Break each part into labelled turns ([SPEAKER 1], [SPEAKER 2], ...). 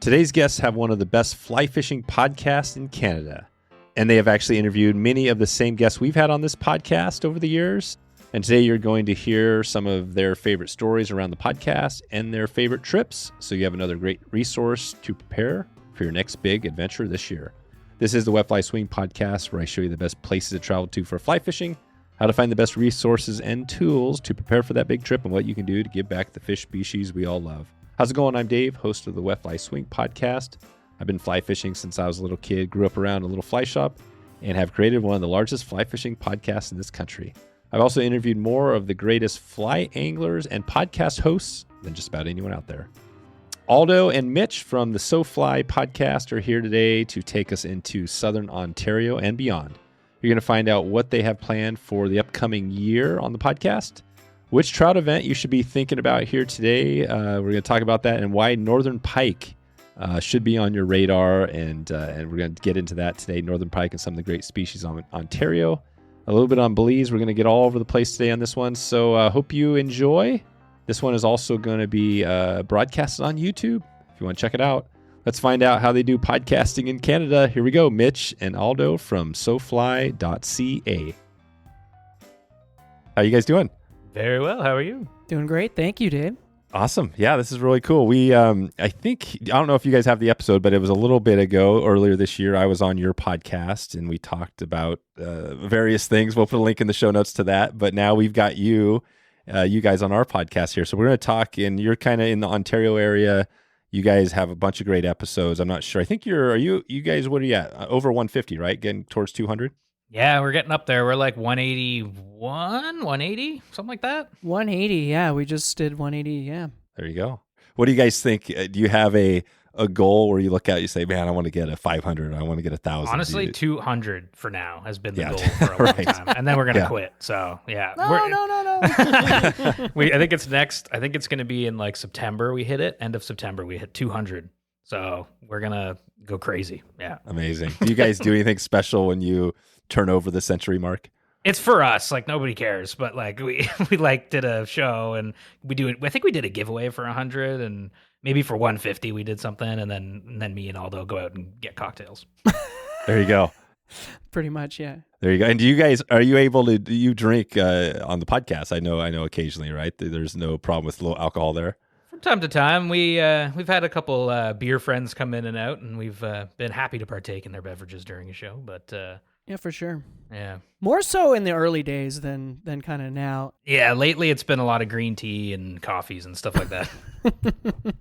[SPEAKER 1] Today's guests have one of the best fly fishing podcasts in Canada, and they have actually interviewed many of the same guests we've had on this podcast over the years. And today you're going to hear some of their favorite stories around the podcast and their favorite trips, so you have another great resource to prepare for your next big adventure this year. This is the Wet Fly Swing podcast, where I show you the best places to travel to for fly fishing, how to find the best resources and tools to prepare for that big trip, and what you can do to give back the fish species we all love. How's it going? I'm Dave, host of the Wet Fly Swing podcast. I've been fly fishing since I was a little kid, grew up around a little fly shop, and have created one of the largest fly fishing podcasts in this country. I've also interviewed more of the greatest fly anglers and podcast hosts than just about anyone out there. Aldo and Mitch from the So Fly podcast are here today to take us into Southern Ontario and beyond. You're going to find out what they have planned for the upcoming year on the podcast, which trout event you should be thinking about here today. We're going to talk about that and why northern pike should be on your radar, and we're going to get into that today, northern pike and some of the great species on Ontario. A little bit on Belize. We're going to get all over the place today on this one, so hope you enjoy. This one is also going to be broadcasted on YouTube if you want to check it out. Let's find out how they do podcasting in Canada. Here we go, Mitch and Aldo from sofly.ca. How you guys doing?
[SPEAKER 2] Very well. How are you?
[SPEAKER 3] Doing great. Thank you, Dave.
[SPEAKER 1] Awesome. Yeah, this is really cool. We, I don't know if you guys have the episode, but it was a little bit ago, earlier this year, I was on your podcast and we talked about various things. We'll put a link in the show notes to that. But now we've got you guys on our podcast here. So we're going to talk, and you're kind of in the Ontario area. You guys have a bunch of great episodes. I'm not sure. I think you guys, what are you at? Over 150, right? Getting towards 200?
[SPEAKER 2] Yeah, we're getting up there. We're like 181, 180, something like that.
[SPEAKER 3] 180, yeah. We just did 180, yeah.
[SPEAKER 1] There you go. What do you guys think? Do you have a goal where you look at, you say, man, I want to get a 500. I want to get 1,000.
[SPEAKER 2] Honestly, 200 for now has been the goal for a long time. And then we're going to quit. So, yeah.
[SPEAKER 3] No.
[SPEAKER 2] I think it's next. I think it's going to be in like September we hit it. End of September we hit 200. So we're going to go crazy. Yeah.
[SPEAKER 1] Amazing. Do you guys do anything special when you turn over the century mark?
[SPEAKER 2] It's for us, like nobody cares, but like we like did a show and we do it. I think we did a giveaway for 100 and maybe for 150 we did something, and then me and Aldo go out and get cocktails.
[SPEAKER 1] There you go.
[SPEAKER 3] Pretty much, yeah.
[SPEAKER 1] There you go. And are you able to, do you drink on the podcast? I know occasionally, right? There's no problem with low alcohol there.
[SPEAKER 2] From time to time, we've had a couple beer friends come in and out, and we've been happy to partake in their beverages during a show, but
[SPEAKER 3] yeah, for sure.
[SPEAKER 2] Yeah.
[SPEAKER 3] More so in the early days than kind of now.
[SPEAKER 2] Yeah, lately it's been a lot of green tea and coffees and stuff like that.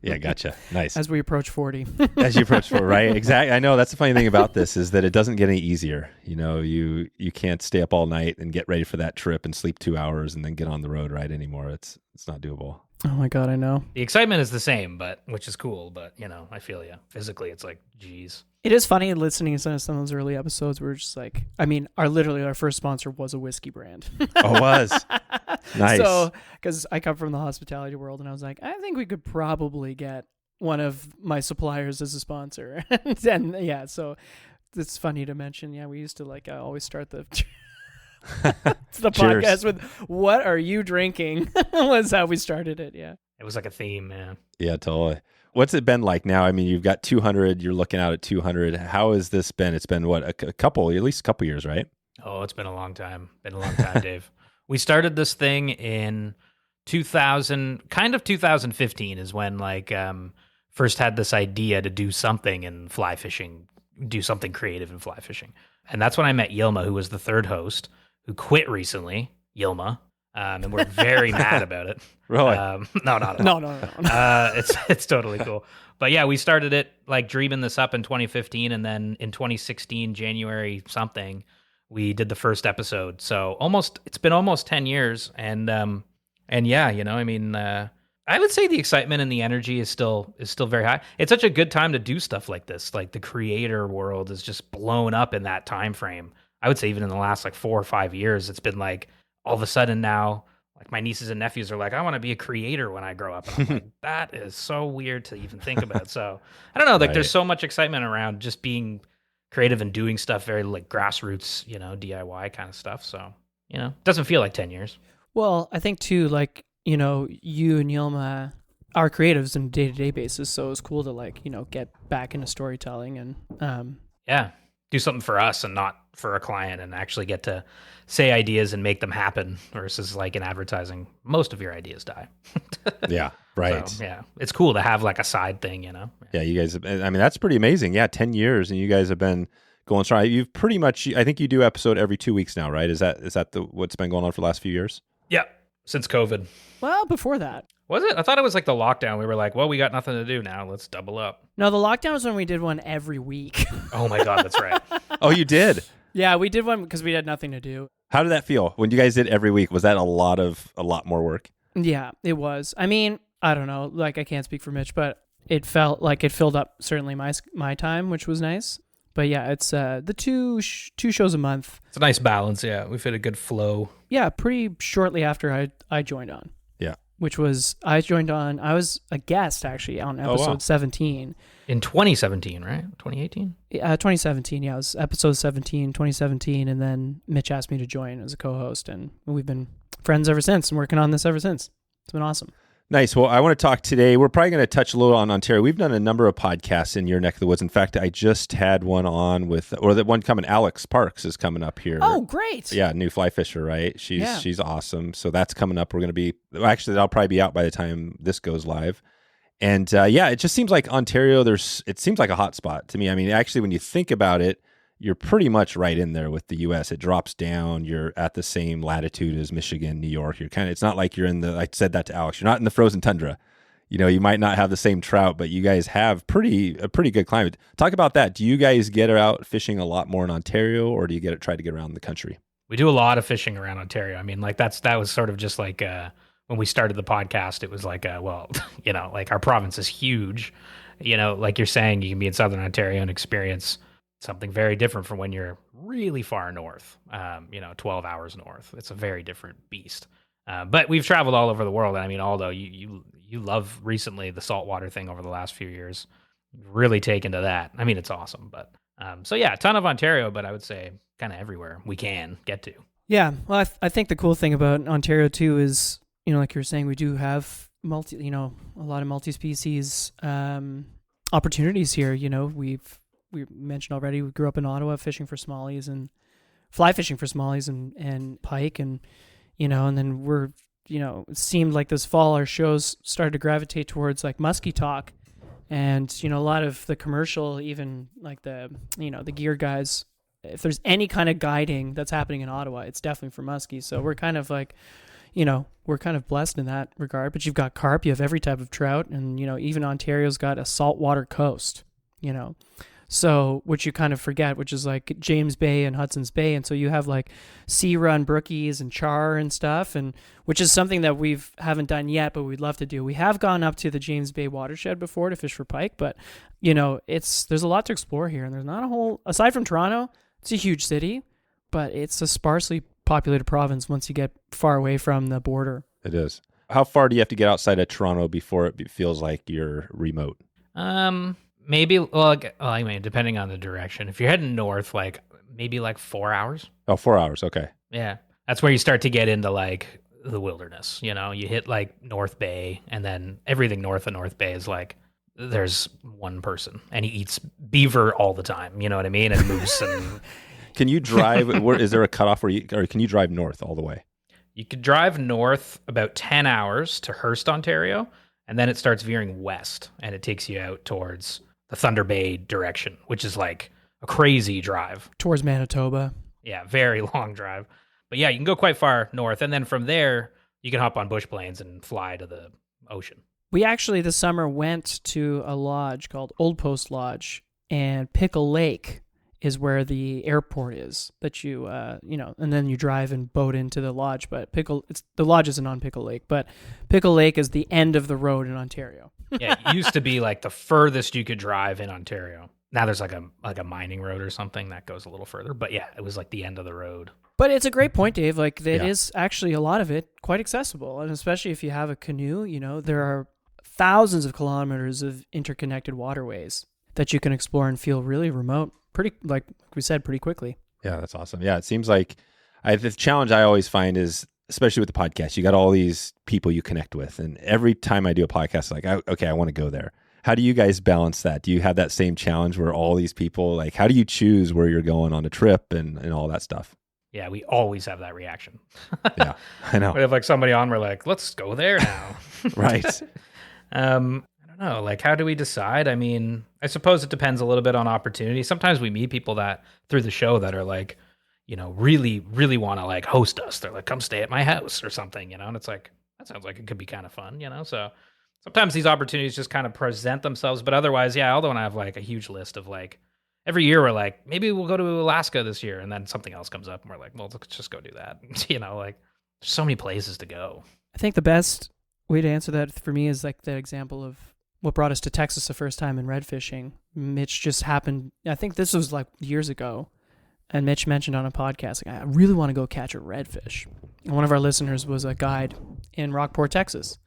[SPEAKER 1] Yeah, gotcha. Nice.
[SPEAKER 3] As we approach 40.
[SPEAKER 1] As you approach 40, right? Exactly. I know that's the funny thing about this is that it doesn't get any easier. You know, you can't stay up all night and get ready for that trip and sleep 2 hours and then get on the road right anymore. It's not doable.
[SPEAKER 3] Oh my God, I know.
[SPEAKER 2] The excitement is the same, which is cool, but I feel you. Physically, it's like, geez. It
[SPEAKER 3] is funny listening to some of those early episodes. We're just like, our first sponsor was a whiskey brand.
[SPEAKER 1] Oh, it was? Nice.
[SPEAKER 3] So, because I come from the hospitality world, and I was like, I think we could probably get one of my suppliers as a sponsor. and yeah, so it's funny to mention. Yeah, we used to always start the podcast with, what are you drinking? Was how we started it. Yeah.
[SPEAKER 2] It was like a theme, man.
[SPEAKER 1] Yeah, totally. What's it been like now? I mean, you've got 200, you're looking out at 200. How has this been? It's been what, at least a couple years, right?
[SPEAKER 2] Oh, it's been a long time. Dave. We started this thing in 2015 is when first had this idea to do something in fly fishing, do something creative in fly fishing. And that's when I met Yilma, who was the third host, who quit recently, Yilma. And we're very mad about it.
[SPEAKER 1] Really?
[SPEAKER 2] No, not at all. No. It's totally cool. But yeah, we started it dreaming this up in 2015, and then in 2016, January something, we did the first episode. So it's been almost 10 years, and yeah, I would say the excitement and the energy is still very high. It's such a good time to do stuff like this. Like the creator world is just blown up in that time frame. I would say even in the last 4 or 5 years, it's been all of a sudden now, my nieces and nephews are like, I want to be a creator when I grow up. And I'm like, that is so weird to even think about. So I don't know,
[SPEAKER 1] right.
[SPEAKER 2] There's so much excitement around just being creative and doing stuff very grassroots, DIY kind of stuff. So, it doesn't feel like 10 years.
[SPEAKER 3] Well, I think too, you and Yilma our creatives on a day-to-day basis. So it was cool to like, get back into storytelling and
[SPEAKER 2] do something for us and not for a client, and actually get to say ideas and make them happen versus like in advertising, most of your ideas die.
[SPEAKER 1] Yeah, right.
[SPEAKER 2] So, it's cool to have like a side thing,
[SPEAKER 1] Yeah, you guys, I mean, that's pretty amazing. Yeah, 10 years and you guys have been going strong. You've pretty much, I think you do episode every 2 weeks now, right? Is that what's been going on for the last few years?
[SPEAKER 2] Yeah, since COVID.
[SPEAKER 3] Well, before that.
[SPEAKER 2] Was it? I thought it was like the lockdown. We were like, well, we got nothing to do now. Let's double up.
[SPEAKER 3] No, the lockdown was when we did one every week.
[SPEAKER 2] Oh my God, that's right.
[SPEAKER 1] Oh, you did?
[SPEAKER 3] Yeah, we did one because we had nothing to do.
[SPEAKER 1] How did that feel when you guys did every week? Was that a lot more work?
[SPEAKER 3] Yeah, it was. I mean, I don't know. Like, I can't speak for Mitch, but it felt like it filled up certainly my time, which was nice. But yeah, it's the two shows a month.
[SPEAKER 2] It's a nice balance. Yeah, we've hit a good flow.
[SPEAKER 3] Yeah, pretty shortly after I joined on.
[SPEAKER 1] Yeah.
[SPEAKER 3] Which was, I was a guest actually on episode 17.
[SPEAKER 2] In 2017, right? 2018?
[SPEAKER 3] 2017, yeah. It was episode 17, 2017, and then Mitch asked me to join as a co-host, and we've been friends ever since and working on this ever since. It's been awesome.
[SPEAKER 1] Nice. Well, I want to talk today. We're probably going to touch a little on Ontario. We've done a number of podcasts in your neck of the woods. In fact, I just had one on that one coming. Alex Parks is coming up here.
[SPEAKER 3] Oh, great.
[SPEAKER 1] Yeah, new fly fisher, right? She's awesome. So that's coming up. We're going to be, actually, that'll probably be out by the time this goes live. And it just seems like Ontario, it seems like a hot spot to me. I mean, actually, when you think about it, you're pretty much right in there with the U.S. It drops down. You're at the same latitude as Michigan, New York. It's not like you're I said that to Alex, you're not in the frozen tundra. You might not have the same trout, but you guys have a pretty good climate. Talk about that. Do you guys get out fishing a lot more in Ontario, or do you try to get around the country?
[SPEAKER 2] We do a lot of fishing around Ontario. I mean, like that was sort of just like when we started the podcast, it was like, like our province is huge. Like you're saying, you can be in Southern Ontario and experience something very different from when you're really far north, 12 hours north. It's a very different beast. But we've traveled all over the world. And I mean, Aldo, you love recently the saltwater thing over the last few years. Really taken to that. I mean, it's awesome. But a ton of Ontario, but I would say kind of everywhere we can get to.
[SPEAKER 3] Yeah. Well, I think the cool thing about Ontario too is, like you were saying, we do have a lot of multi-species opportunities here. We mentioned already, we grew up in Ottawa fishing for smallies and fly fishing for smallies and pike. And then we're, it seemed like this fall our shows started to gravitate towards like musky talk. And, a lot of the commercial, even like the gear guys, if there's any kind of guiding that's happening in Ottawa, it's definitely for muskie. So we're kind of like, we're kind of blessed in that regard. But you've got carp, you have every type of trout. And, even Ontario's got a saltwater coast, So, which you kind of forget, which is like James Bay and Hudson's Bay. And so you have like sea run brookies and char and stuff, and which is something that haven't done yet, but we'd love to do. We have gone up to the James Bay watershed before to fish for pike, but there's a lot to explore here. And there's not a whole, aside from Toronto, it's a huge city, but it's a sparsely populated province once you get far away from the border.
[SPEAKER 1] It is. How far do you have to get outside of Toronto before it feels like you're remote?
[SPEAKER 2] Maybe, I mean, depending on the direction. If you're heading north, like maybe like 4 hours.
[SPEAKER 1] Oh, 4 hours. Okay.
[SPEAKER 2] Yeah. That's where you start to get into like the wilderness. You hit like North Bay, and then everything north of North Bay is like, there's one person and he eats beaver all the time. You know what I mean? And moose. And
[SPEAKER 1] can you drive? Is there a cutoff or can you drive north all the way?
[SPEAKER 2] You could drive north about 10 hours to Hearst, Ontario, and then it starts veering west and it takes you out towards the Thunder Bay direction, which is like a crazy drive.
[SPEAKER 3] Towards Manitoba.
[SPEAKER 2] Yeah, very long drive. But yeah, you can go quite far north. And then from there, you can hop on bush planes and fly to the ocean.
[SPEAKER 3] We actually this summer went to a lodge called Old Post Lodge, and Pickle Lake is where the airport is that you, and then you drive and boat into the lodge. But the lodge isn't on Pickle Lake, but Pickle Lake is the end of the road in Ontario.
[SPEAKER 2] Yeah, it used to be like the furthest you could drive in Ontario. Now there's like a mining road or something that goes a little further. But yeah, it was like the end of the road. But
[SPEAKER 3] it's a great point, Dave. Like it is actually a lot of it quite accessible. And especially if you have a canoe, there are thousands of kilometers of interconnected waterways that you can explore and feel really remote. Pretty, like we said, pretty quickly.
[SPEAKER 1] Yeah, that's awesome. Yeah, it seems like the challenge I always find is especially with the podcast, you got all these people you connect with. And every time I do a podcast, like, I want to go there. How do you guys balance that? Do you have that same challenge where all these people, like, how do you choose where you're going on a trip and all that stuff?
[SPEAKER 2] Yeah, we always have that reaction.
[SPEAKER 1] Yeah, I know.
[SPEAKER 2] We have like somebody on, we're like, let's go there now.
[SPEAKER 1] Right.
[SPEAKER 2] I don't know. Like, how do we decide? I mean, I suppose it depends a little bit on opportunity. Sometimes we meet people that through the show that are like, you know, really, really want to like host us. They're like, come stay at my house or something, you know? And it's like, that sounds like it could be kind of fun, you know? So sometimes these opportunities just kind of present themselves. But otherwise, yeah, Aldo and I have like a huge list of like, every year we're like, maybe we'll go to Alaska this year. And then something else comes up and we're like, well, let's just go do that. You know, like there's so many places to go.
[SPEAKER 3] I think the best way to answer that for me is like the example of what brought us to Texas the first time in redfishing. Mitch just happened, I think this was like years ago, and Mitch mentioned on a podcast, like, I really want to go catch a redfish. And one of our listeners was a guide in Rockport, Texas,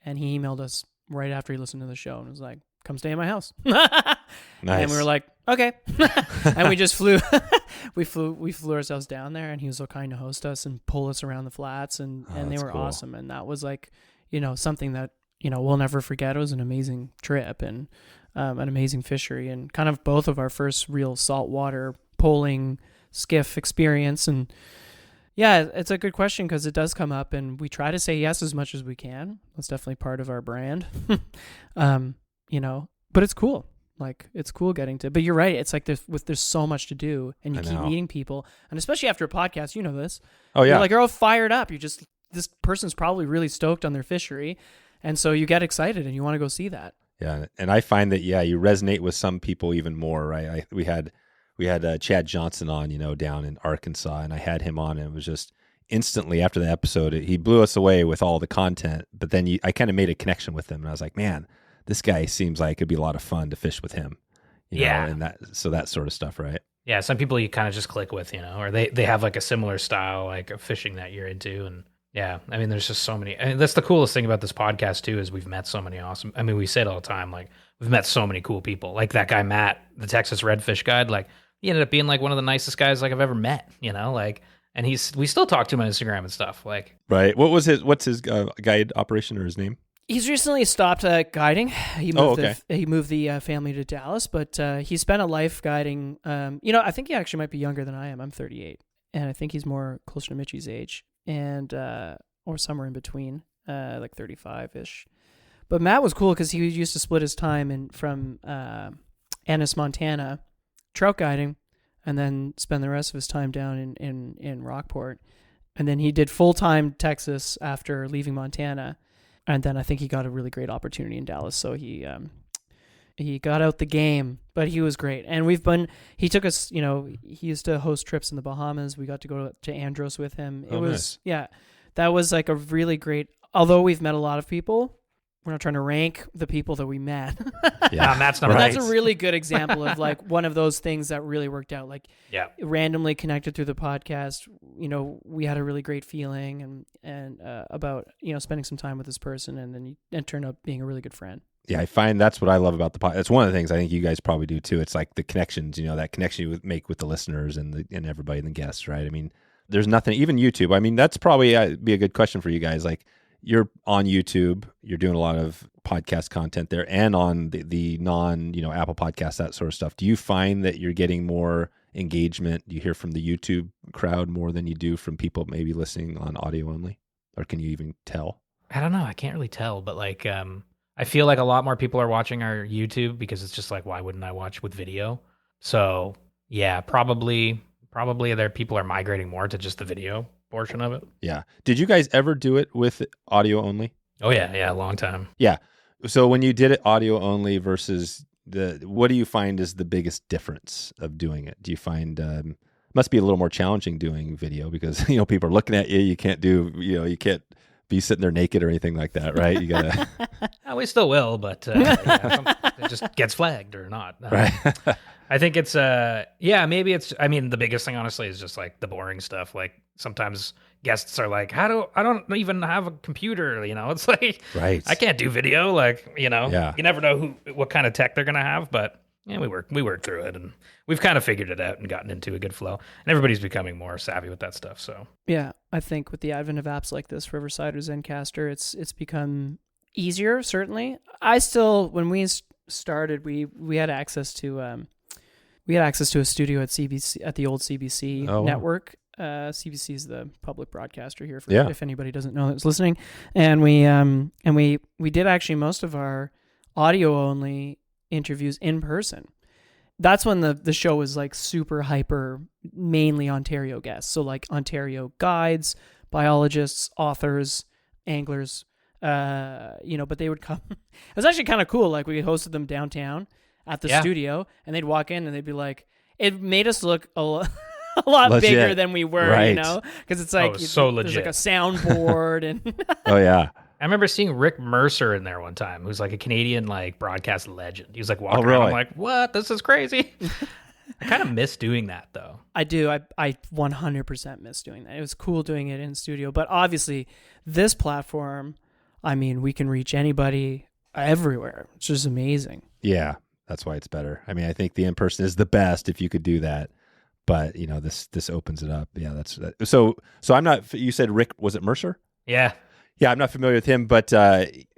[SPEAKER 3] and he emailed us right after he listened to the show and was like, come stay at my house.
[SPEAKER 1] Nice.
[SPEAKER 3] And we were like, okay. And we just flew, we flew ourselves down there, and he was so kind to host us and pull us around the flats, and they were
[SPEAKER 1] cool.
[SPEAKER 3] awesome. And that was like, you know, something that, you know, we'll never forget. It was an amazing trip and an amazing fishery, and kind of both of our first real saltwater poling skiff experience. And yeah, it's a good question because it does come up, and we try to say yes as much as we can. That's definitely part of our brand. You know, but it's cool. Like, it's cool getting to, but you're right. It's like there's so much to do, and you keep meeting people, and especially after a podcast, you know this.
[SPEAKER 1] Oh yeah.
[SPEAKER 3] You're like, you're all fired up. This person's probably really stoked on their fishery. And so you get excited and you want to go see that.
[SPEAKER 1] Yeah. And I find that, yeah, you resonate with some people even more, right? We had Chad Johnson on, you know, down in Arkansas, and I had him on, and it was just instantly after the episode, he blew us away with all the content, but then I kind of made a connection with him, and I was like, man, this guy seems like it'd be a lot of fun to fish with him. You know, and that sort of stuff, right?
[SPEAKER 2] Yeah. Some people you kind of just click with, you know, or they have like a similar style, like of fishing that you're into. And yeah, I mean, there's just so many, and that's the coolest thing about this podcast too, is we've met so many awesome, I mean, we say it all the time, like we've met so many cool people, like that guy, Matt, the Texas Redfish Guide, like he ended up being like one of the nicest guys like I've ever met, you know, like, and we still talk to him on Instagram and stuff, like.
[SPEAKER 1] Right. What's his guide operation, or his name?
[SPEAKER 3] He's recently stopped guiding. He moved the family to Dallas, but he spent a life guiding. You know, I think he actually might be younger than I am. I'm 38, and I think he's more closer to Mitchie's age, and or somewhere in between, like 35-ish. But Matt was cool because he used to split his time from Ennis, Montana, trout guiding, and then spend the rest of his time down in Rockport, and then he did full-time Texas after leaving Montana. And then I think he got a really great opportunity in Dallas. So he got out the game, but he was great. And he took us, you know, he used to host trips in the Bahamas. We got to go to Andros with him. It was, nice. Yeah, that was like a really great, although we've met a lot of people, we're not trying to rank the people that we met.
[SPEAKER 2] Yeah, Matt's number
[SPEAKER 3] That's a really good example of like one of those things that really worked out. Like, yeah, randomly connected through the podcast. You know, we had a really great feeling and about, you know, spending some time with this person, and then it turned up being a really good friend.
[SPEAKER 1] Yeah, I find that's what I love about the podcast. It's one of the things I think you guys probably do too. It's like the connections, you know, that connection you make with the listeners and everybody and the guests, right? I mean, there's nothing, even YouTube. I mean, that's probably be a good question for you guys. Like, you're on YouTube, you're doing a lot of podcast content there, and on the non, you know, Apple Podcasts, that sort of stuff. Do you find that you're getting more engagement? Do you hear from the YouTube crowd more than you do from people maybe listening on audio only? Or can you even tell?
[SPEAKER 2] I don't know. I can't really tell, but like, I feel like a lot more people are watching our YouTube because it's just like, why wouldn't I watch with video? So yeah, probably people are migrating more to just the video portion of it.
[SPEAKER 1] Yeah. Did you guys ever do it with audio only?
[SPEAKER 2] Oh yeah, a long time.
[SPEAKER 1] Yeah. So when you did it audio only versus what do you find is the biggest difference of doing it? Do you find must be a little more challenging doing video because, you know, people are looking at you. You can't be sitting there naked or anything like that, right? You gotta.
[SPEAKER 2] We still will, but it just gets flagged or not.
[SPEAKER 1] Right.
[SPEAKER 2] I think it's maybe it's. I mean, the biggest thing honestly is just like the boring stuff. Like sometimes guests are like, I don't even have a computer. You know, it's like, right. I can't do video. Like, you know, you never know what kind of tech they're gonna have. But yeah, we worked through it, and we've kind of figured it out and gotten into a good flow. And everybody's becoming more savvy with that stuff. So
[SPEAKER 3] yeah, I think with the advent of apps like this, Riverside or Zencaster, it's become easier. Certainly, I still when we started, we had access to a studio at CBC at the old CBC network. CBC is the public broadcaster here. If anybody doesn't know that's listening, and we did actually most of our audio only interviews in person. That's when the show was like super hyper, mainly Ontario guests. So like Ontario guides, biologists, authors, anglers, but they would come. It was actually kind of cool. Like we hosted them downtown at the studio, and they'd walk in and they'd be like, it made us look a lot
[SPEAKER 1] legit.
[SPEAKER 3] Bigger than we were,
[SPEAKER 1] right.
[SPEAKER 3] Because it's like,
[SPEAKER 2] so legit.
[SPEAKER 3] There's like a soundboard and
[SPEAKER 1] oh yeah.
[SPEAKER 2] I remember seeing Rick Mercer in there one time, who's like a Canadian like broadcast legend. He was like walking around. I'm like, what? This is crazy. I kind of miss doing that though.
[SPEAKER 3] I do. I 100% miss doing that. It was cool doing it in studio, but obviously this platform, I mean, we can reach anybody everywhere. It's just amazing.
[SPEAKER 1] Yeah, that's why it's better. I mean, I think the in-person is the best if you could do that. But, this opens it up. Yeah, that's so I'm not, you said Rick, was it Mercer?
[SPEAKER 2] Yeah.
[SPEAKER 1] Yeah, I'm not familiar with him, but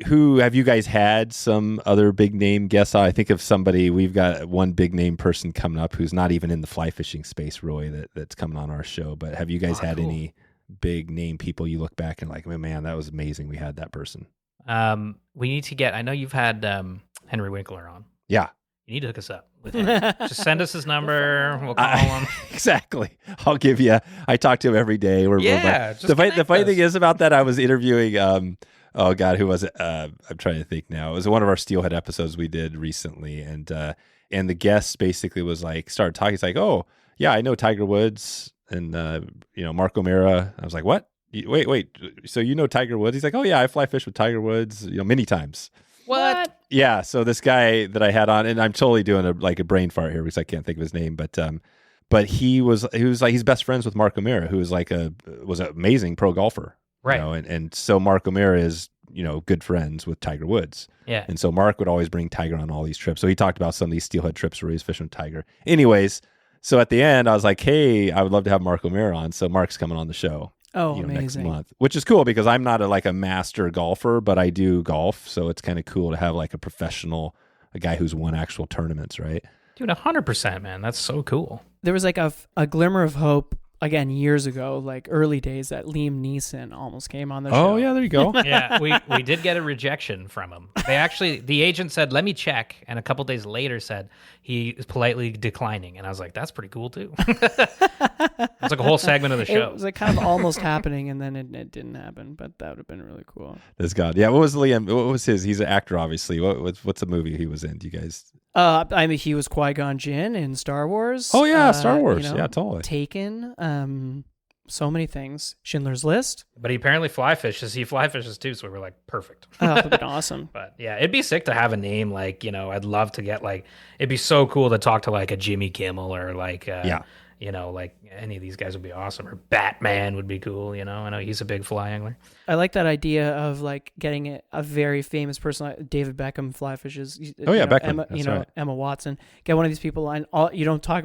[SPEAKER 1] who have you guys had some other big name guests? I think of somebody, we've got one big name person coming up who's not even in the fly fishing space really that's coming on our show. But have you guys had any big name people you look back and like, oh, man, that was amazing. We had that person.
[SPEAKER 2] We need to get, I know you've had Henry Winkler on.
[SPEAKER 1] Yeah.
[SPEAKER 2] You need to hook us up with him. Just send us his number. We'll call him.
[SPEAKER 1] Exactly. I'll give you. I talk to him every day. The funny thing is about that, I was interviewing. Oh God, who was it? I'm trying to think now. It was one of our Steelhead episodes we did recently, and the guest basically was like, started talking. He's like, oh yeah, I know Tiger Woods and Mark O'Mara. I was like, what? Wait. So you know Tiger Woods? He's like, oh yeah, I fly fish with Tiger Woods, many times.
[SPEAKER 2] What?
[SPEAKER 1] Yeah, so this guy that I had on, and I'm totally doing a brain fart here because I can't think of his name, but he was like he's best friends with Mark O'Mara, who was was an amazing pro golfer,
[SPEAKER 2] right?
[SPEAKER 1] And so Mark O'Mara is good friends with Tiger Woods,
[SPEAKER 2] yeah.
[SPEAKER 1] And so Mark would always bring Tiger on all these trips. So he talked about some of these steelhead trips where he was fishing with Tiger. Anyways, so at the end I was like, hey, I would love to have Mark O'Mara on. So Mark's coming on the show.
[SPEAKER 3] Oh, amazing.
[SPEAKER 1] Next month, which is cool because I'm not a master golfer, but I do golf. So it's kind of cool to have like a guy who's won actual tournaments, right?
[SPEAKER 2] Dude, 100%, man. That's so cool.
[SPEAKER 3] There was like a glimmer of hope, again, years ago, like early days, that Liam Neeson almost came on the show.
[SPEAKER 1] Oh, yeah, there you go.
[SPEAKER 2] Yeah, we did get a rejection from him. The agent said, let me check. And a couple days later said he is politely declining. And I was like, that's pretty cool too. It's like a whole segment of the show.
[SPEAKER 3] It was like kind of almost happening, and then it didn't happen, but that would have been really cool.
[SPEAKER 1] This God. Yeah, what was Liam? What was his? He's an actor, obviously. What's the movie he was in? Do you guys?
[SPEAKER 3] I mean, he was Qui-Gon Jinn in Star Wars.
[SPEAKER 1] Oh yeah, Star Wars. Yeah, totally.
[SPEAKER 3] Taken. So many things. Schindler's List.
[SPEAKER 2] But he apparently fly fishes. He fly fishes too, so we were like, perfect.
[SPEAKER 3] Oh, that would have been awesome.
[SPEAKER 2] But yeah, it'd be sick to have a name like, I'd love to get it'd be so cool to talk to like a Jimmy Kimmel or like like any of these guys would be awesome. Or Batman would be cool, I know he's a big fly angler.
[SPEAKER 3] I like that idea of like getting a very famous person, like David Beckham fly fishes.
[SPEAKER 1] Beckham.
[SPEAKER 3] Emma Watson. Get one of these people on. You don't talk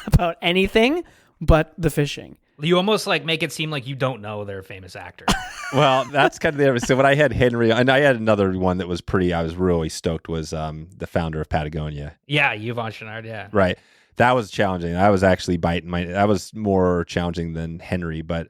[SPEAKER 3] about anything but the fishing.
[SPEAKER 2] You almost like make it seem like you don't know they're a famous actor.
[SPEAKER 1] Well, that's kind of the so when I had Henry, and I had another one that was I was really stoked, was the founder of Patagonia.
[SPEAKER 2] Yeah, Yvon Chouinard, yeah.
[SPEAKER 1] Right. That was challenging. I was actually that was more challenging than Henry, but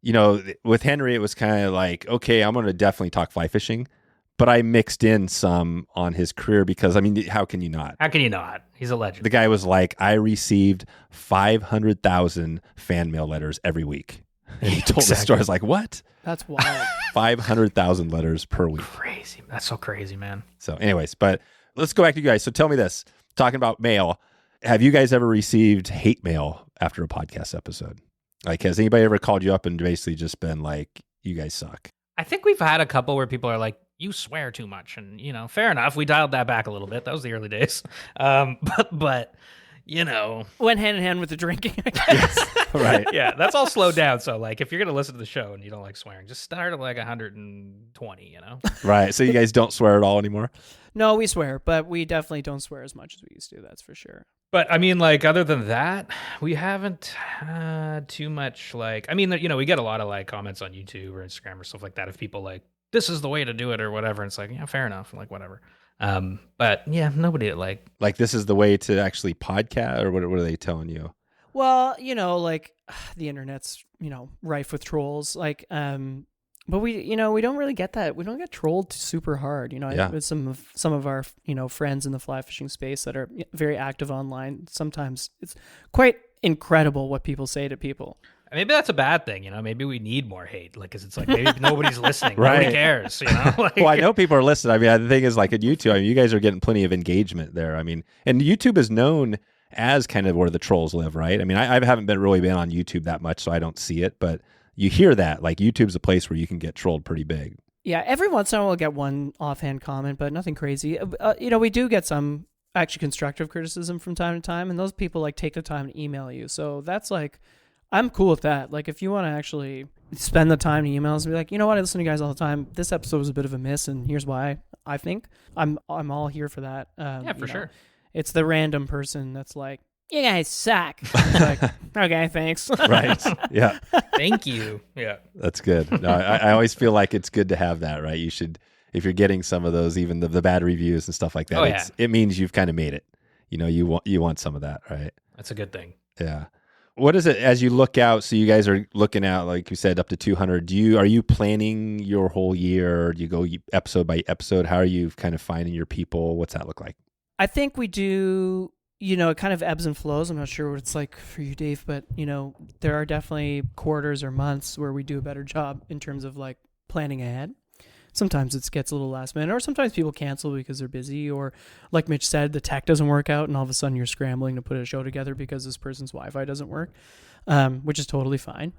[SPEAKER 1] with Henry it was kind of like, okay, I'm going to definitely talk fly fishing, but I mixed in some on his career because, I mean, how can you not?
[SPEAKER 2] How can you not? He's a legend.
[SPEAKER 1] The guy was like, I received 500,000 fan mail letters every week. And he told the story. I was like, what?
[SPEAKER 3] That's wild.
[SPEAKER 1] 500,000 letters per week.
[SPEAKER 2] Crazy. That's so crazy, man.
[SPEAKER 1] So anyways, but let's go back to you guys. So tell me this, talking about mail, have you guys ever received hate mail after a podcast episode? Like, has anybody ever called you up and basically just been like, you guys suck?
[SPEAKER 2] I think we've had a couple where people are like, you swear too much. And, fair enough. We dialed that back a little bit. That was the early days. But
[SPEAKER 3] Went hand in hand with the drinking, I guess.
[SPEAKER 1] Right.
[SPEAKER 2] Yeah, that's all slowed down. So like, if you're gonna listen to the show and you don't like swearing, just start at like 120. You know.
[SPEAKER 1] Right. So you guys don't swear at all anymore?
[SPEAKER 3] No, we swear, but we definitely don't swear as much as we used to. That's for sure.
[SPEAKER 2] But I mean, like, other than that, we haven't had too much. Like, I mean, you know, we get a lot of like comments on YouTube or Instagram or stuff like that of people like, "This is the way to do it" or whatever. And it's like, yeah, fair enough. Like, whatever. But yeah, nobody like
[SPEAKER 1] this is the way to actually podcast, or what are they telling you?
[SPEAKER 3] Well, you know, like the internet's, you know, rife with trolls. Like, but we, you know, we don't really get that. We don't get trolled super hard. You know,
[SPEAKER 1] Yeah.
[SPEAKER 3] with some of our, you know, friends in the fly fishing space that are very active online. Sometimes it's quite incredible what people say to people.
[SPEAKER 2] maybe that's a bad thing. You know, maybe we need more hate. Like, 'cause it's like maybe nobody's listening.
[SPEAKER 1] Right.
[SPEAKER 2] Nobody cares. You know. Like,
[SPEAKER 1] Well, I know people are listening. I mean, the thing is, like at YouTube, I mean, you guys are getting plenty of engagement there. I mean, and YouTube is known as kind of where the trolls live, right? I mean, I haven't really been on YouTube that much, so I don't see it, but you hear that, like YouTube's a place where you can get trolled pretty big.
[SPEAKER 3] Yeah, every once in a while we'll get one offhand comment, but nothing crazy. You know, we do get some actually constructive criticism from time to time, and those people like take the time to email you. So that's like, I'm cool with that. Like, if you want to actually spend the time to email us and be like, you know what, I listen to you guys all the time. This episode was a bit of a miss, and here's why. I think I'm all here for that.
[SPEAKER 2] yeah, for sure.
[SPEAKER 3] It's the random person that's like, you guys suck. It's like, okay, thanks.
[SPEAKER 1] Right. Yeah.
[SPEAKER 2] Thank you. Yeah.
[SPEAKER 1] That's good. No, I always feel like it's good to have that, right? You should, if you're getting some of those, even the bad reviews and stuff like that, it means you've kind of made it. You know, you want some of that, right?
[SPEAKER 2] That's a good thing.
[SPEAKER 1] Yeah. What is it as you look out? So you guys are looking out, like you said, up to 200. Are you planning your whole year? Do you go episode by episode? How are you kind of finding your people? What's that look like?
[SPEAKER 3] I think we do, you know, it kind of ebbs and flows. I'm not sure what it's like for you, Dave, but, you know, there are definitely quarters or months where we do a better job in terms of like planning ahead. Sometimes it gets a little last minute, or sometimes people cancel because they're busy, or like Mitch said, the tech doesn't work out and all of a sudden you're scrambling to put a show together because this person's Wi-Fi doesn't work, which is totally fine.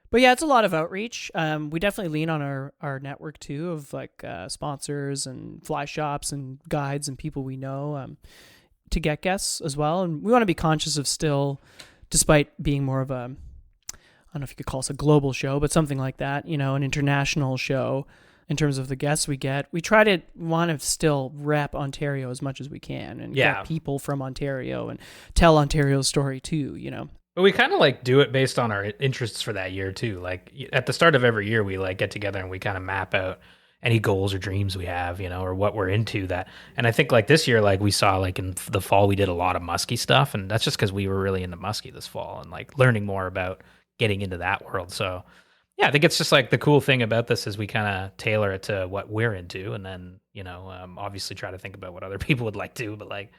[SPEAKER 3] But yeah, it's a lot of outreach. We definitely lean on our network too of like sponsors and fly shops and guides and people we know to get guests as well. And we want to be conscious of still, despite being more of a, I don't know if you could call us a global show, but something like that, you know, an international show in terms of the guests we get. We try to want to still rep Ontario as much as we can and get people from Ontario and tell Ontario's story too, you know.
[SPEAKER 2] But we kind of like do it based on our interests for that year too. Like at the start of every year, we like get together and we kind of map out any goals or dreams we have, you know, or what we're into that. And I think like this year, like we saw like in the fall, we did a lot of musky stuff. And that's just because we were really into musky this fall and like learning more about getting into that world. So yeah, I think it's just like the cool thing about this is we kind of tailor it to what we're into. And then, you know, obviously try to think about what other people would like to, but like,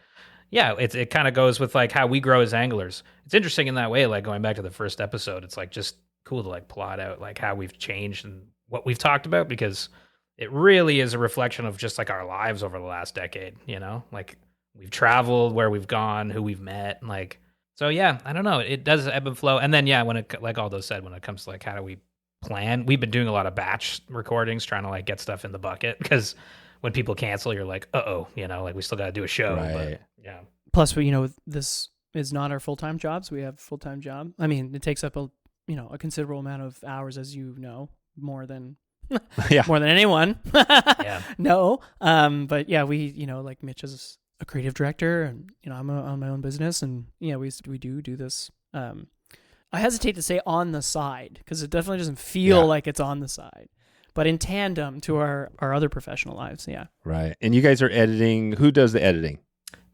[SPEAKER 2] yeah, it kind of goes with like how we grow as anglers. It's interesting in that way, like going back to the first episode, it's like just cool to like plot out like how we've changed and what we've talked about, because it really is a reflection of just like our lives over the last decade, you know, like we've traveled, where we've gone, who we've met, like, so yeah, I don't know. It does ebb and flow. And then, yeah, when it, like Aldo said, when it comes to like, how do we plan? We've been doing a lot of batch recordings, trying to like get stuff in the bucket, because when people cancel, you're like, you know, like we still got to do a show.
[SPEAKER 1] Right.
[SPEAKER 2] But yeah.
[SPEAKER 3] Plus, you know, this is not our full-time jobs. We have a full-time job. I mean, it takes up a considerable amount of hours, as you know, more than more than anyone.
[SPEAKER 2] Yeah.
[SPEAKER 3] No. But yeah, we, you know, like Mitch is a creative director, and you know, I'm on my own business, and yeah, we do this. I hesitate to say on the side, because it definitely doesn't feel like it's on the side, but in tandem to our other professional lives. Yeah.
[SPEAKER 1] Right. And you guys are editing. Who does the editing?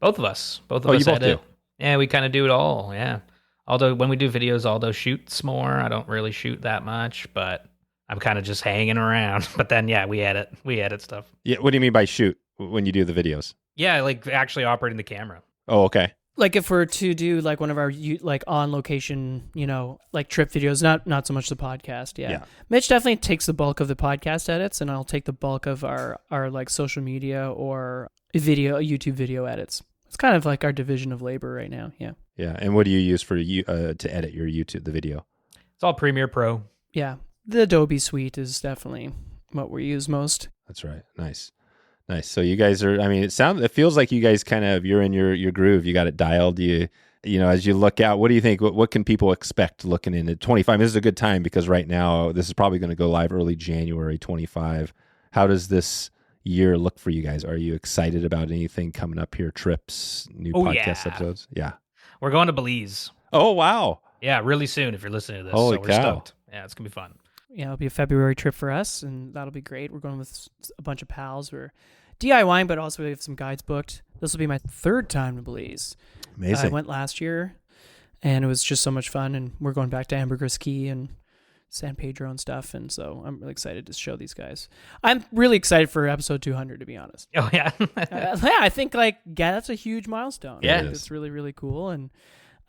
[SPEAKER 2] Both of us. Both of us edit. Yeah, we kind of do it all. Yeah. Although when we do videos, Aldo shoots more. I don't really shoot that much, but I'm kind of just hanging around. But then, yeah, we edit stuff. Yeah.
[SPEAKER 1] What do you mean by shoot when you do the videos?
[SPEAKER 2] Yeah, like actually operating the camera.
[SPEAKER 1] Oh, okay.
[SPEAKER 3] Like if we're to do like one of our like on location, you know, like trip videos, not so much the podcast. Yeah. Mitch definitely takes the bulk of the podcast edits, and I'll take the bulk of our like social media or YouTube video edits. It's kind of like our division of labor right now. Yeah.
[SPEAKER 1] Yeah. And what do you use for to edit your YouTube, the video?
[SPEAKER 2] It's all Premiere Pro.
[SPEAKER 3] Yeah. The Adobe suite is definitely what we use most.
[SPEAKER 1] That's right. Nice. So you guys are, I mean, it feels like you guys kind of, you're in your groove. You got it dialed. as you look out, what do you think? What can people expect looking into 25? This is a good time because right now this is probably going to go live early January 25. How does this year look for you guys? Are you excited about anything coming up here? Trips, new podcast episodes? Yeah.
[SPEAKER 2] We're going to Belize.
[SPEAKER 1] Oh, wow.
[SPEAKER 2] Yeah, really soon if you're listening to this.
[SPEAKER 1] Holy
[SPEAKER 2] so we're
[SPEAKER 1] cow.
[SPEAKER 2] stoked. Yeah, it's going to be fun.
[SPEAKER 3] Yeah, it'll be a February trip for us, and that'll be great. We're going with a bunch of pals. We're DIYing, but also we have some guides booked. This will be my third time to Belize.
[SPEAKER 1] Amazing.
[SPEAKER 3] I went last year, and it was just so much fun, and we're going back to Ambergris Caye and San Pedro and stuff, and so I'm really excited to show these guys. I'm really excited for episode 200, to be honest.
[SPEAKER 2] Oh, yeah.
[SPEAKER 3] Yeah, I think, that's a huge milestone.
[SPEAKER 2] Yeah.
[SPEAKER 3] I think it's really, really cool, and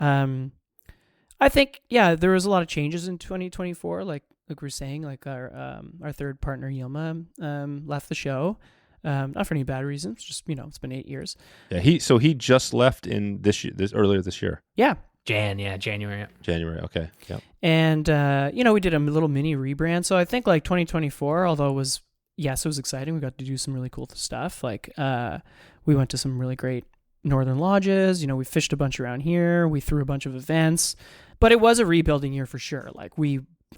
[SPEAKER 3] I think, there was a lot of changes in 2024, like we're saying, our third partner, Yilma, left the show. Not for any bad reasons, just, it's been 8 years.
[SPEAKER 1] Yeah, he just left in earlier this year.
[SPEAKER 3] Yeah.
[SPEAKER 2] January.
[SPEAKER 1] January, okay. Yeah.
[SPEAKER 3] And, we did a little mini rebrand. So I think 2024, although it was exciting. We got to do some really cool stuff. We went to some really great northern lodges. We fished a bunch around here. We threw a bunch of events. But it was a rebuilding year for sure.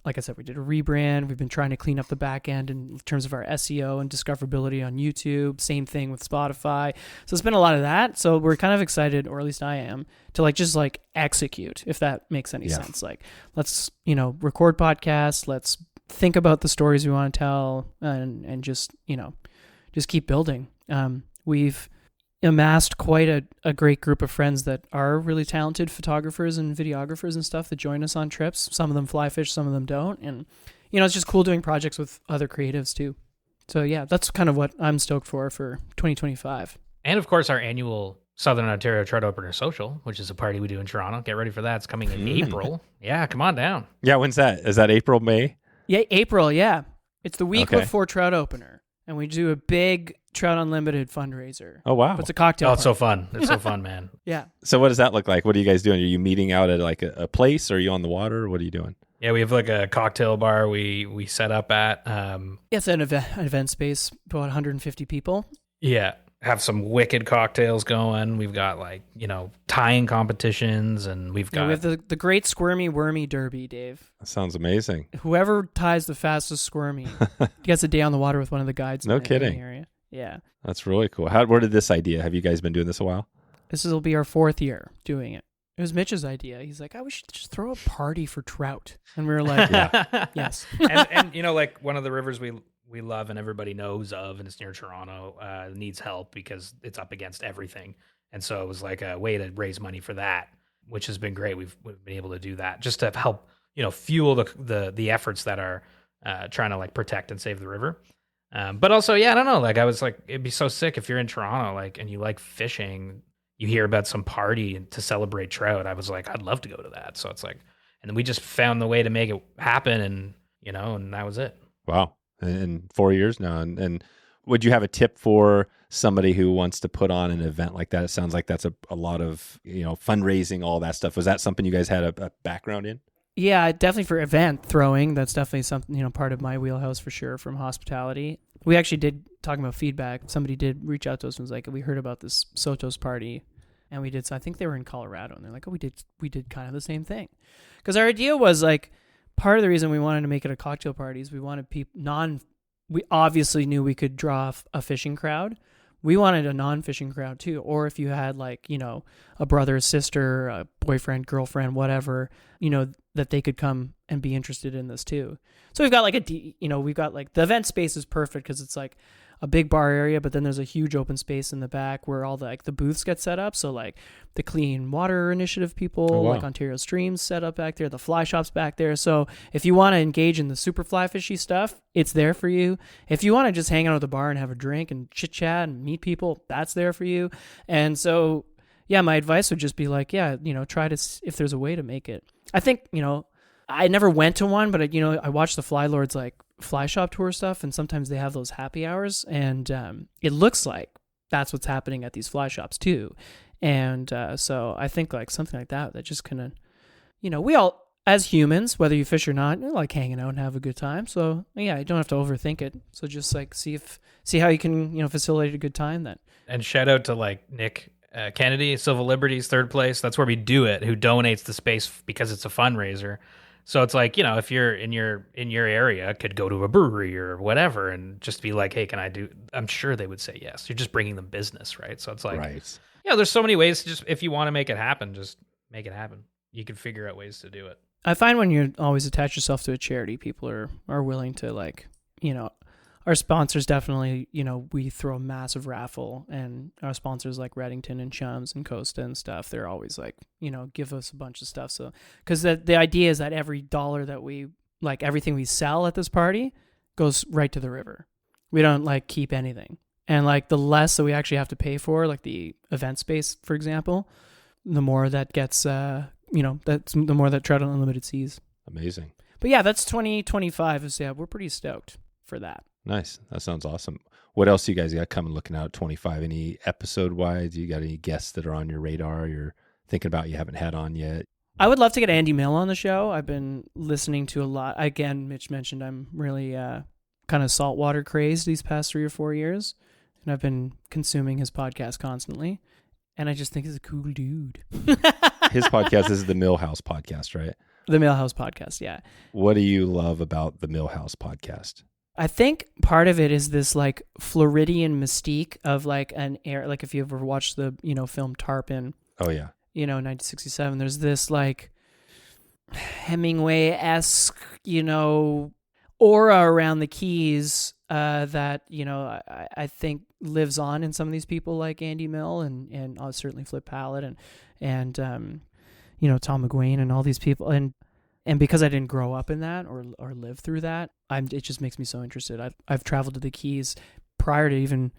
[SPEAKER 3] Like I said, we did a rebrand. We've been trying to clean up the back end in terms of our SEO and discoverability on YouTube. Same thing with Spotify. So it's been a lot of that. So we're kind of excited, or at least I am, to just execute, if that makes any sense. Let's, record podcasts. Let's think about the stories we want to tell and just keep building. We've amassed quite a great group of friends that are really talented photographers and videographers and stuff that join us on trips. Some of them fly fish, some of them don't. And, it's just cool doing projects with other creatives too. So yeah, that's kind of what I'm stoked for 2025.
[SPEAKER 2] And of course, our annual Southern Ontario Trout Opener Social, which is a party we do in Toronto. Get ready for that. It's coming in April. Yeah, come on down.
[SPEAKER 1] Yeah, when's that? Is that April, May?
[SPEAKER 3] Yeah, April, yeah. It's the week before Trout Opener. And we do a big Trout Unlimited fundraiser.
[SPEAKER 1] Oh, wow.
[SPEAKER 3] But it's a cocktail
[SPEAKER 2] it's so fun. It's so fun, man.
[SPEAKER 3] Yeah.
[SPEAKER 1] So what does that look like? What are you guys doing? Are you meeting out at a place? Or are you on the water? What are you doing?
[SPEAKER 2] Yeah, we have a cocktail bar we set up at.
[SPEAKER 3] It's an event space, about 150 people.
[SPEAKER 2] Yeah. Have some wicked cocktails going. We've got tying competitions, and we have
[SPEAKER 3] the Great Squirmy Wormy Derby, Dave.
[SPEAKER 1] That sounds amazing.
[SPEAKER 3] Whoever ties the fastest squirmy gets a day on the water with one of the guides.
[SPEAKER 1] No
[SPEAKER 3] in
[SPEAKER 1] kidding.
[SPEAKER 3] the area. Yeah.
[SPEAKER 1] That's really cool. Where did this idea? Have you guys been doing this a while?
[SPEAKER 3] This will be our 4th year doing it. It was Mitch's idea. He's like, we should just throw a party for trout. And we were like, yes.
[SPEAKER 2] and one of the rivers we love and everybody knows of, and it's near Toronto, needs help because it's up against everything. And so it was like a way to raise money for that, which has been great. We've been able to do that just to help, fuel the efforts that are trying to protect and save the river. But also, I don't know, I was like, it'd be so sick if you're in Toronto, and you like fishing, you hear about some party to celebrate trout. I was like, I'd love to go to that. So it's and then we just found the way to make it happen, and and that was it.
[SPEAKER 1] Wow. In 4 years now. And would you have a tip for somebody who wants to put on an event like that? It sounds like that's a lot of, fundraising, all that stuff. Was that something you guys had a background in?
[SPEAKER 3] Yeah, definitely for event throwing. That's definitely something, part of my wheelhouse for sure from hospitality. We actually did, talking about feedback, somebody did reach out to us and was like, we heard about this Soto's party. And we did, so I think they were in Colorado. And they're like, we did kind of the same thing. Because our idea was part of the reason we wanted to make it a cocktail party is we wanted people we obviously knew we could draw a fishing crowd. We wanted a non-fishing crowd too. Or if you had a brother, sister, a boyfriend, girlfriend, whatever, that they could come and be interested in this too. So we've got we've got the event space is perfect because it's a big bar area, but then there's a huge open space in the back where all the booths get set up. So the Clean Water Initiative people, Ontario Streams set up back there, the fly shops back there. So if you want to engage in the super fly fishy stuff, it's there for you. If you want to just hang out at the bar and have a drink and chit chat and meet people, that's there for you. And so, my advice would just be try to, if there's a way to make it. I think, I never went to one, but I watched the Fly Lords fly shop tour stuff, and sometimes they have those happy hours, and it looks like that's what's happening at these fly shops too. And so I think something like that just kind of, we all as humans, whether you fish or not, like hanging out and have a good time. So you don't have to overthink it. So just see how you can facilitate a good time then.
[SPEAKER 2] And shout out to Nick Kennedy, Civil Liberties, third place. That's where we do it. Who donates the space because it's a fundraiser. So it's like, if you're in your area, could go to a brewery or whatever and just be like, hey, can I do? I'm sure they would say yes. You're just bringing them business, right? So it's like,
[SPEAKER 1] right.
[SPEAKER 2] There's so many ways to just, if you want to make it happen, just make it happen. You can figure out ways to do it.
[SPEAKER 3] I find when you always attach yourself to a charity, people are willing to, like, our sponsors definitely, we throw a massive raffle, and our sponsors like Reddington and Chums and Costa and stuff, they're always like, give us a bunch of stuff. So, because the idea is that every dollar that we, like, everything we sell at this party goes right to the river. We don't, like, keep anything. And, like, the less that we actually have to pay for, like the event space, for example, the more that gets, that's the more that Trout Unlimited sees.
[SPEAKER 1] Amazing.
[SPEAKER 3] But yeah, that's 2025. We're pretty stoked for that.
[SPEAKER 1] Nice. That sounds awesome. What else you guys got coming looking out at 25? Any episode-wise? You got any guests that are on your radar you're thinking about you haven't had on yet?
[SPEAKER 3] I would love to get Andy Mill on the show. I've been listening to a lot. Again, Mitch mentioned I'm really kind of saltwater crazed these past 3 or 4 years, and I've been consuming his podcast constantly, and I just think he's a cool dude.
[SPEAKER 1] His podcast is the Millhouse podcast, right?
[SPEAKER 3] The Millhouse podcast, yeah.
[SPEAKER 1] What do you love about the Millhouse podcast?
[SPEAKER 3] I think part of it is this, like, Floridian mystique of, like, an air, like, if you ever watched the, film Tarpon.
[SPEAKER 1] Oh, yeah.
[SPEAKER 3] 1967, there's this, like, Hemingway-esque, aura around the Keys that, I think lives on in some of these people like Andy Mill and certainly Flip Pallett and Tom McGuane and all these people. And because I didn't grow up in that or live through that, it just makes me so interested. I've traveled to the Keys prior to even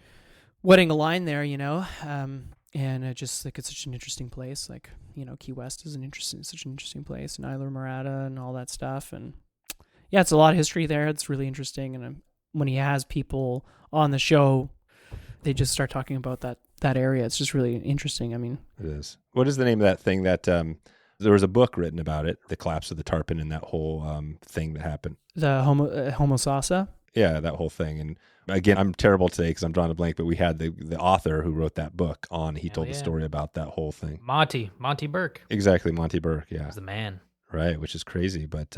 [SPEAKER 3] wetting a line there, and I just think it's such an interesting place. Like, Key West is such an interesting place, and Isla Morada and all that stuff. And yeah, it's a lot of history there. It's really interesting. And when he has people on the show, they just start talking about that area. It's just really interesting. I mean,
[SPEAKER 1] it is. What is the name of that thing that, there was a book written about it, the collapse of the Tarpon and that whole thing that happened.
[SPEAKER 3] The Homo Sasa?
[SPEAKER 1] Yeah, that whole thing. And again, I'm terrible today because I'm drawing a blank, but we had the author who wrote that book on. He told the story about that whole thing.
[SPEAKER 2] Monty Burke.
[SPEAKER 1] Exactly, Monty Burke, yeah.
[SPEAKER 2] He's the man.
[SPEAKER 1] Right, which is crazy. But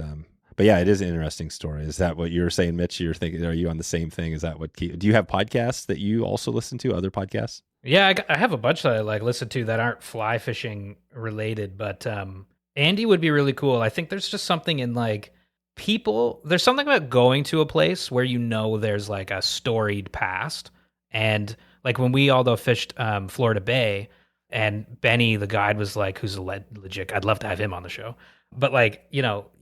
[SPEAKER 1] yeah, it is an interesting story. Is that what you were saying, Mitch? You're thinking, are you on the same thing? Is that what do you have podcasts that you also listen to, other podcasts?
[SPEAKER 2] Yeah, I have a bunch that I like listen to that aren't fly fishing related, but Andy would be really cool. I think there's just something in, like, there's something about going to a place where there's like a storied past. And like when we all fished Florida Bay, and Benny, the guide, was like, who's a legit, I'd love to have him on the show. But like,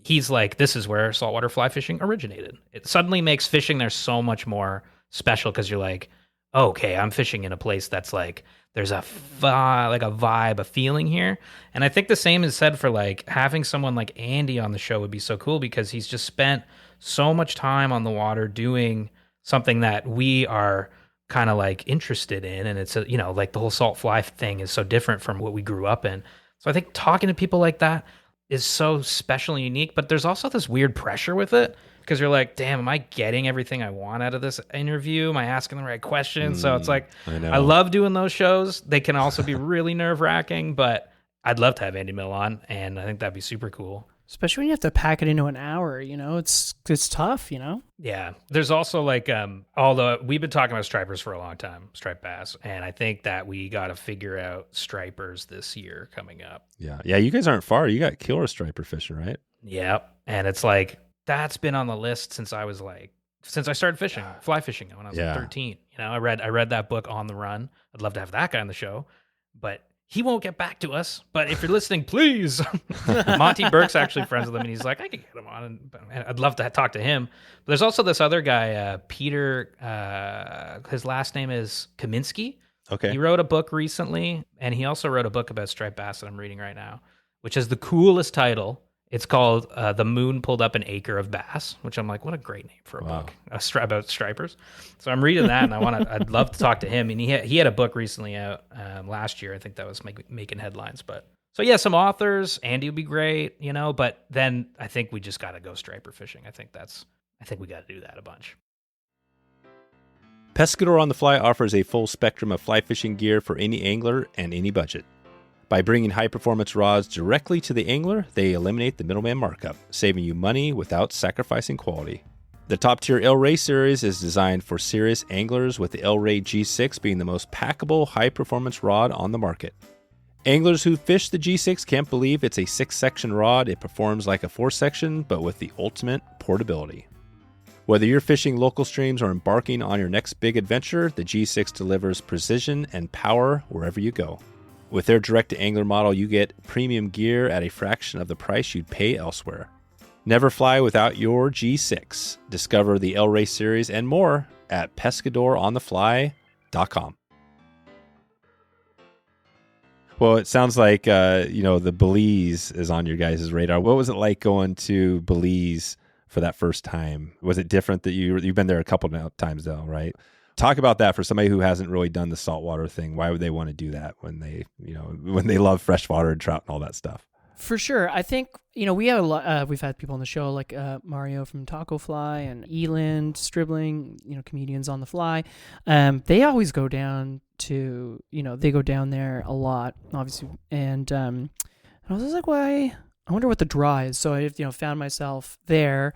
[SPEAKER 2] he's like, this is where saltwater fly fishing originated. It suddenly makes fishing there so much more special because you're like, oh, okay, I'm fishing in a place that's like, there's a vibe, a feeling here. And I think the same is said for like having someone like Andy on the show would be so cool because he's just spent so much time on the water doing something that we are kind of like interested in. And it's, like the whole salt fly thing is so different from what we grew up in. So I think talking to people like that is so special and unique, but there's also this weird pressure with it because you're like, damn, am I getting everything I want out of this interview? Am I asking the right questions? So it's like, I love doing those shows. They can also be really nerve wracking, but I'd love to have Andy Mill on, and I think that'd be super cool.
[SPEAKER 3] Especially when you have to pack it into an hour, it's tough,
[SPEAKER 2] Yeah. There's also like, although we've been talking about stripers for a long time, striped bass, and I think that we got to figure out stripers this year coming up.
[SPEAKER 1] Yeah. Yeah, you guys aren't far. You got killer striper fishing, right?
[SPEAKER 2] Yep. And it's like, that's been on the list since I started fishing, fly fishing when I was like 13. I read that book, On the Run. I'd love to have that guy on the show, but he won't get back to us. But if you're listening, please. Monty Burke's actually friends with him, and he's like, I could get him on. And I'd love to talk to him. But there's also this other guy, Peter. His last name is Kaminsky.
[SPEAKER 1] Okay.
[SPEAKER 2] He wrote a book recently, and he also wrote a book about striped bass that I'm reading right now, which is the coolest title. It's called The Moon Pulled Up an Acre of Bass, which I'm like, what a great name for a book about stripers. So I'm reading that, and I'd love to talk to him. And he had a book recently out last year. I think that was making headlines. But so yeah, some authors. Andy would be great, But then I think we just got to go striper fishing. I think we got to do that a bunch.
[SPEAKER 1] Pescador on the Fly offers a full spectrum of fly fishing gear for any angler and any budget. By bringing high-performance rods directly to the angler, they eliminate the middleman markup, saving you money without sacrificing quality. The top-tier El Rey series is designed for serious anglers, with the El Rey G6 being the most packable, high-performance rod on the market. Anglers who fish the G6 can't believe it's a 6-section rod. It performs like a 4-section, but with the ultimate portability. Whether you're fishing local streams or embarking on your next big adventure, the G6 delivers precision and power wherever you go. With their direct-to-angler model, you get premium gear at a fraction of the price you'd pay elsewhere. Never fly without your G6. Discover the El Rey series and more at pescadoronthefly.com. Well, it sounds like, the Belize is on your guys' radar. What was it like going to Belize for that first time? Was it different that you've been there a couple of times though, right? Talk about that for somebody who hasn't really done the saltwater thing. Why would they want to do that when they love freshwater and trout and all that stuff?
[SPEAKER 3] For sure. I think, we have a lot, we've had people on the show like Mario from Taco Fly and Eland, Stribling, comedians on the fly. They always go down to, they go down there a lot, obviously. And I was just like, why? I wonder what the draw is. So I, found myself there,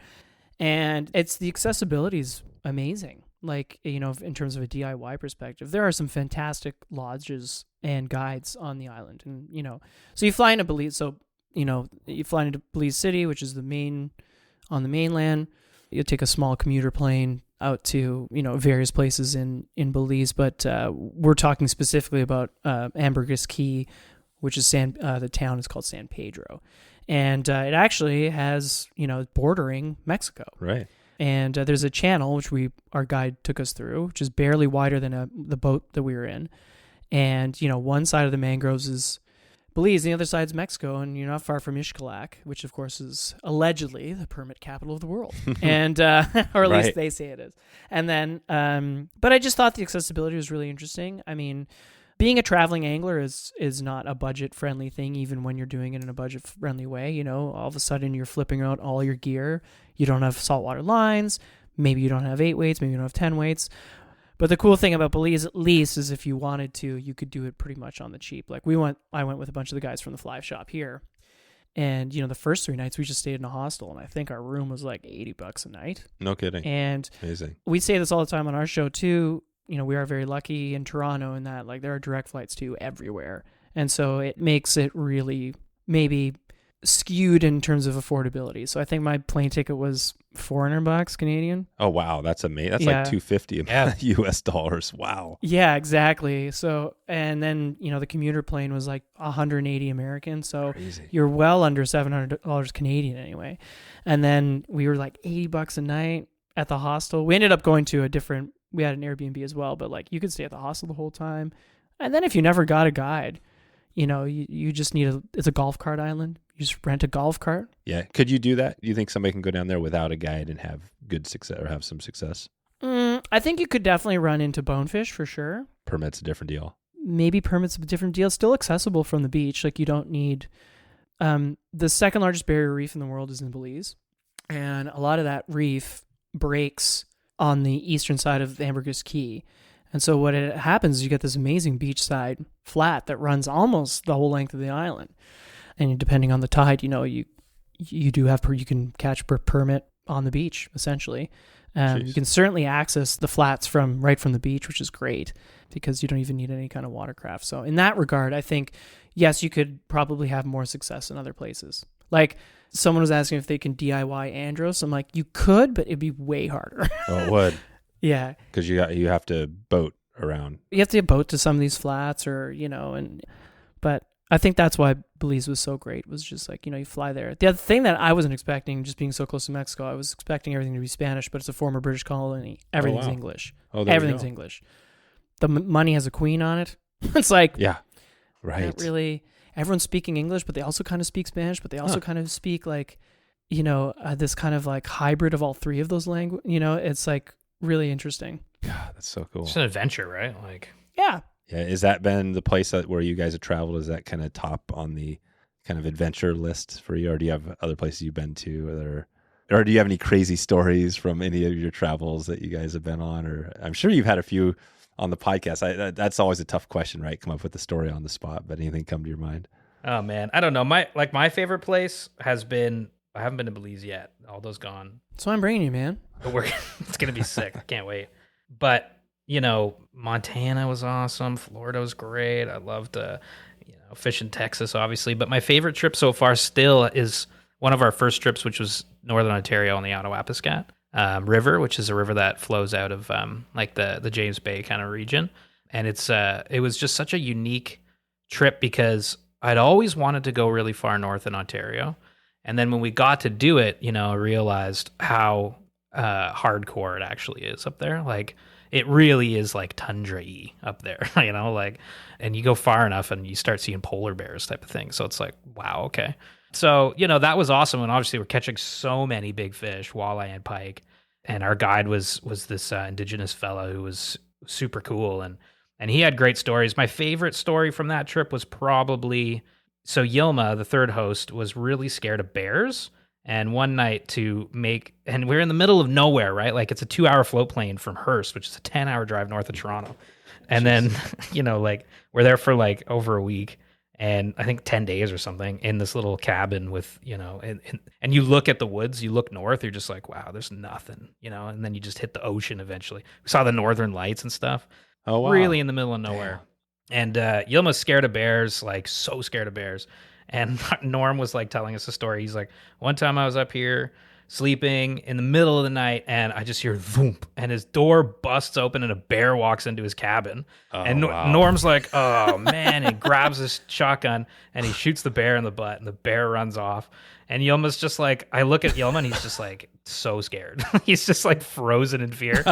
[SPEAKER 3] and the accessibility is amazing. Like, in terms of a DIY perspective, there are some fantastic lodges and guides on the island. And, so you fly into Belize. So, you fly into Belize City, which is on the mainland. You take a small commuter plane out to, various places in Belize. But we're talking specifically about Ambergris Caye, which is the town is called San Pedro. And it actually has, bordering Mexico.
[SPEAKER 1] Right.
[SPEAKER 3] And there's a channel, which our guide took us through, which is barely wider than the boat that we were in. And, one side of the mangroves is Belize, the other side's Mexico, and you're not far from Xcalac, which, of course, is allegedly the permit capital of the world. And, or at
[SPEAKER 1] Right.
[SPEAKER 3] least they say it is. And then, but I just thought the accessibility was really interesting. I mean, being a traveling angler is not a budget-friendly thing, even when you're doing it in a budget-friendly way. All of a sudden you're flipping out all your gear. You don't have saltwater lines. Maybe you don't have 8 weights. Maybe you don't have 10 weights. But the cool thing about Belize, at least, is if you wanted to, you could do it pretty much on the cheap. Like I went with a bunch of the guys from the fly shop here. And, the first 3 nights we just stayed in a hostel, and I think our room was like $80 a night.
[SPEAKER 1] No kidding.
[SPEAKER 3] And
[SPEAKER 1] amazing.
[SPEAKER 3] We say this all the time on our show too. We are very lucky in Toronto in that, like, there are direct flights to everywhere. And so it makes it really maybe skewed in terms of affordability. So I think my plane ticket was $400 Canadian.
[SPEAKER 1] Oh, wow. That's amazing. That's
[SPEAKER 3] Yeah.
[SPEAKER 1] like $250 US dollars. Wow.
[SPEAKER 3] Yeah, exactly. So, and then, the commuter plane was like 180 American. So
[SPEAKER 1] Crazy.
[SPEAKER 3] you're well under $700 Canadian anyway. And then we were like $80 a night at the hostel. We ended up going to we had an Airbnb as well, but like you could stay at the hostel the whole time. And then if you never got a guide, you just need it's a golf cart island. You just rent a golf cart.
[SPEAKER 1] Yeah. Could you do that? Do you think somebody can go down there without a guide and have good success or have some success?
[SPEAKER 3] I think you could definitely run into bonefish for sure.
[SPEAKER 1] Permit's a different deal.
[SPEAKER 3] Maybe permits a different deal. Still accessible from the beach. Like you don't need, the second largest barrier reef in the world is in Belize. And a lot of that reef breaks on the eastern side of the Ambergris Caye. And so what happens is you get this amazing beachside flat that runs almost the whole length of the island. And depending on the tide, you can catch per permit on the beach, essentially. You can certainly access the flats right from the beach, which is great because you don't even need any kind of watercraft. So in that regard, I think, yes, you could probably have more success in other places. Like someone was asking if they can DIY Andros. I'm like, you could, but it'd be way harder.
[SPEAKER 1] Oh, it would.
[SPEAKER 3] Yeah.
[SPEAKER 1] Because you have to boat around.
[SPEAKER 3] You have to boat to some of these flats but I think that's why Belize was so great, was just like, you fly there. The other thing that I wasn't expecting, just being so close to Mexico, I was expecting everything to be Spanish, but it's a former British colony. Everything's English.
[SPEAKER 1] Oh, there
[SPEAKER 3] Everything's English. The money has a queen on it. It's like,
[SPEAKER 1] yeah, right.
[SPEAKER 3] Not really. Everyone's speaking English, but they also kind of speak Spanish, but they also kind of speak like, this kind of like hybrid of all three of those languages. It's like really interesting.
[SPEAKER 1] God, that's so cool.
[SPEAKER 2] It's an adventure, right? Like,
[SPEAKER 3] yeah.
[SPEAKER 1] Yeah, has that been the place where you guys have traveled? Is that kind of top on the kind of adventure list for you, or do you have other places you've been to that are Or do you have any crazy stories from any of your travels that you guys have been on? Or I'm sure you've had a few on the podcast. That's always a tough question, right? Come up with a story on the spot, but anything come to your mind?
[SPEAKER 2] Oh man, I don't know. My favorite place has been, I haven't been to Belize yet. Aldo's gone.
[SPEAKER 3] So I'm bringing you, man.
[SPEAKER 2] But it's gonna be sick. I can't wait. But you know, Montana was awesome. Florida was great. I loved fish in Texas, obviously. But my favorite trip so far still is one of our first trips, which was Northern Ontario on the Ottawa Pescat River, which is a river that flows out of like the James Bay kind of region. And it was just such a unique trip because I'd always wanted to go really far north in Ontario. And then when we got to do it, I realized how hardcore it actually is up there. Like, it really is like tundra-y up there, and you go far enough and you start seeing polar bears type of thing. So it's like, wow, okay. So, that was awesome. And obviously we're catching so many big fish, walleye and pike. And our guide was this indigenous fellow who was super cool. And he had great stories. My favorite story from that trip was probably, so Yilma, the third host, was really scared of bears. And one night and we're in the middle of nowhere, right? Like, it's a 2-hour float plane from Hearst, which is a 10-hour drive north of Toronto. And then, we're there for like over a week and I think 10 days or something in this little cabin with, and you look at the woods, you look north, you're just like, wow, there's nothing, and then you just hit the ocean eventually. We saw the northern lights and stuff.
[SPEAKER 1] Oh, wow.
[SPEAKER 2] Really in the middle of nowhere. And Yilma's scared of bears, like so scared of bears. And Norm was like telling us a story. He's like, one time I was up here sleeping in the middle of the night and I just hear thump and his door busts open and a bear walks into his cabin. Wow. Norm's like, oh man, and grabs his shotgun and he shoots the bear in the butt and the bear runs off. And Yilma's just like, I look at Yilma and he's just like so scared. He's just like frozen in fear.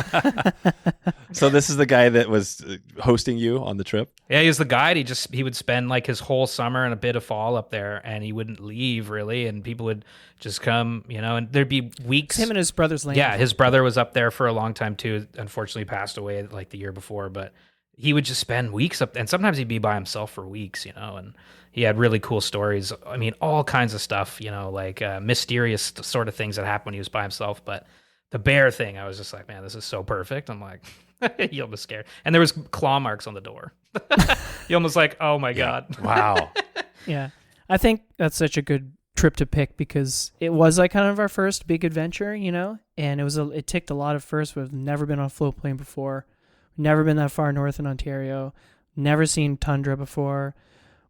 [SPEAKER 1] So this is the guy that was hosting you on the trip?
[SPEAKER 2] Yeah, he was the guide. He would spend like his whole summer and a bit of fall up there and he wouldn't leave really. And people would just come, and there'd be weeks.
[SPEAKER 3] It's him and his brother's land.
[SPEAKER 2] Yeah, his brother was up there for a long time too. Unfortunately passed away like the year before, but he would just spend weeks up, and sometimes he'd be by himself for weeks, and he had really cool stories. I mean, all kinds of stuff, like mysterious sort of things that happened when he was by himself. But the bear thing, I was just like, man, this is so perfect. I'm like, he almost scared. And there was claw marks on the door. He almost like, oh my God.
[SPEAKER 1] Wow.
[SPEAKER 3] Yeah. I think that's such a good trip to pick because it was like kind of our first big adventure, and it ticked a lot of firsts. We've never been on a float plane before. Never been that far north in Ontario. Never seen tundra before.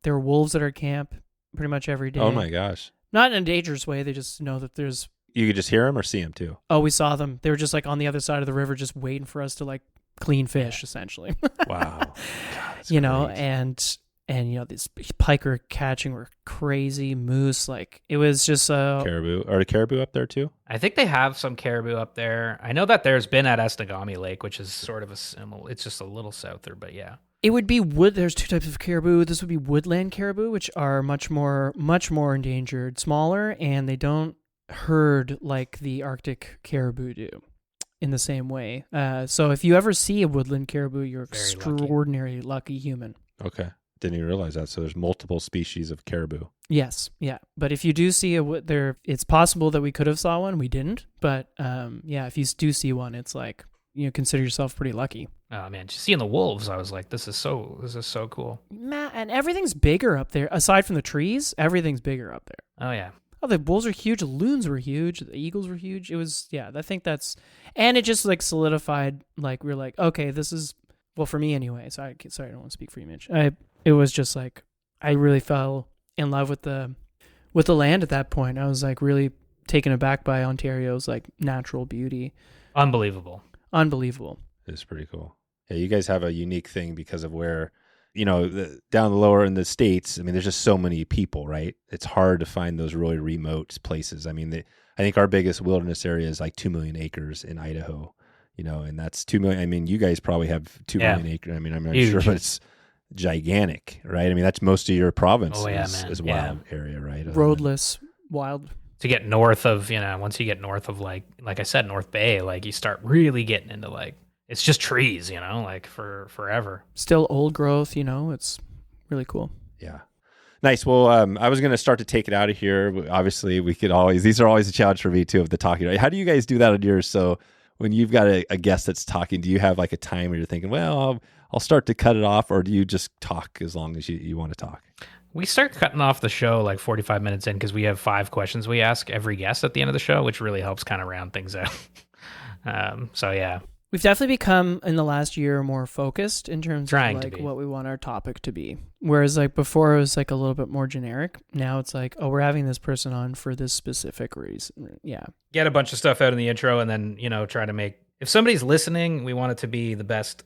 [SPEAKER 3] There were wolves at our camp pretty much every day.
[SPEAKER 1] Oh my gosh.
[SPEAKER 3] Not in a dangerous way. They just know that there's...
[SPEAKER 1] You could just hear them or see them too?
[SPEAKER 3] Oh, we saw them. They were just like on the other side of the river just waiting for us to like clean fish, essentially.
[SPEAKER 1] Wow. God, that's
[SPEAKER 3] and these pike we're catching were crazy. Moose, like it was just
[SPEAKER 1] caribou. Are the caribou up there too?
[SPEAKER 2] I think they have some caribou up there. I know that there's been at Esnagami Lake, which is sort of a similar. It's just a little south there, but yeah.
[SPEAKER 3] It would be wood. There's two types of caribou. This would be woodland caribou, which are much more endangered, smaller, and they don't herd like the Arctic caribou do in the same way. So if you ever see a woodland caribou, you're
[SPEAKER 2] very
[SPEAKER 3] extraordinarily lucky human.
[SPEAKER 1] Okay. Didn't even realize that. So there's multiple species of caribou.
[SPEAKER 3] Yes, yeah. But if you do see it's possible that we could have saw one. We didn't. But if you do see one, it's like, consider yourself pretty lucky.
[SPEAKER 2] Oh man, just seeing the wolves, I was like, this is so cool.
[SPEAKER 3] And everything's bigger up there. Aside from the trees, everything's bigger up there.
[SPEAKER 2] Oh yeah.
[SPEAKER 3] Oh, the bulls are huge. The loons were huge. The eagles were huge. It was, I think and it just like solidified, like we were like, okay, this is, well, for me anyway. Sorry, I don't want to speak for you, Mitch. It was just like, I really fell in love with the land at that point. I was like really taken aback by Ontario's like natural beauty.
[SPEAKER 2] Unbelievable.
[SPEAKER 1] It's pretty cool. Yeah, you guys have a unique thing because of where, down the lower in the States, I mean, there's just so many people, right? It's hard to find those really remote places. I mean, I think our biggest wilderness area is like 2 million acres in Idaho, and that's 2 million. I mean, you guys probably have 2 million acres. I mean, I'm not sure, but it's gigantic, right? I mean, that's most of your province is wild area, right?
[SPEAKER 3] Roadless, wild.
[SPEAKER 2] To get north of, once you get north of like I said, North Bay, like you start really getting into like, it's just trees, like for forever.
[SPEAKER 3] Still old growth, it's really cool.
[SPEAKER 1] Yeah. Nice. Well, I was going to start to take it out of here. Obviously, these are always a challenge for me too, of the talking. How do you guys do that on yours? So when you've got a guest that's talking, do you have like a time where you're thinking, well, I'll start to cut it off, or do you just talk as long as you want to talk?
[SPEAKER 2] We start cutting off the show like 45 minutes in because we have 5 questions we ask every guest at the end of the show, which really helps kind of round things out. So yeah.
[SPEAKER 3] We've definitely become in the last year more focused in terms of like what we want our topic to be. Whereas like before it was like a little bit more generic. Now it's like, oh, we're having this person on for this specific reason. Yeah.
[SPEAKER 2] Get a bunch of stuff out in the intro and then, try to make, if somebody's listening, we want it to be the best,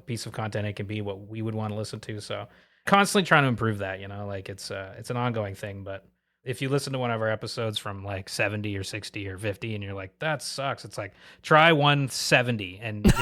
[SPEAKER 2] piece of content it can be, what we would want to listen to. So constantly trying to improve that, like it's an ongoing thing. But if you listen to one of our episodes from like 70 or 60 or 50 and you're like, that sucks, it's like, try 170 and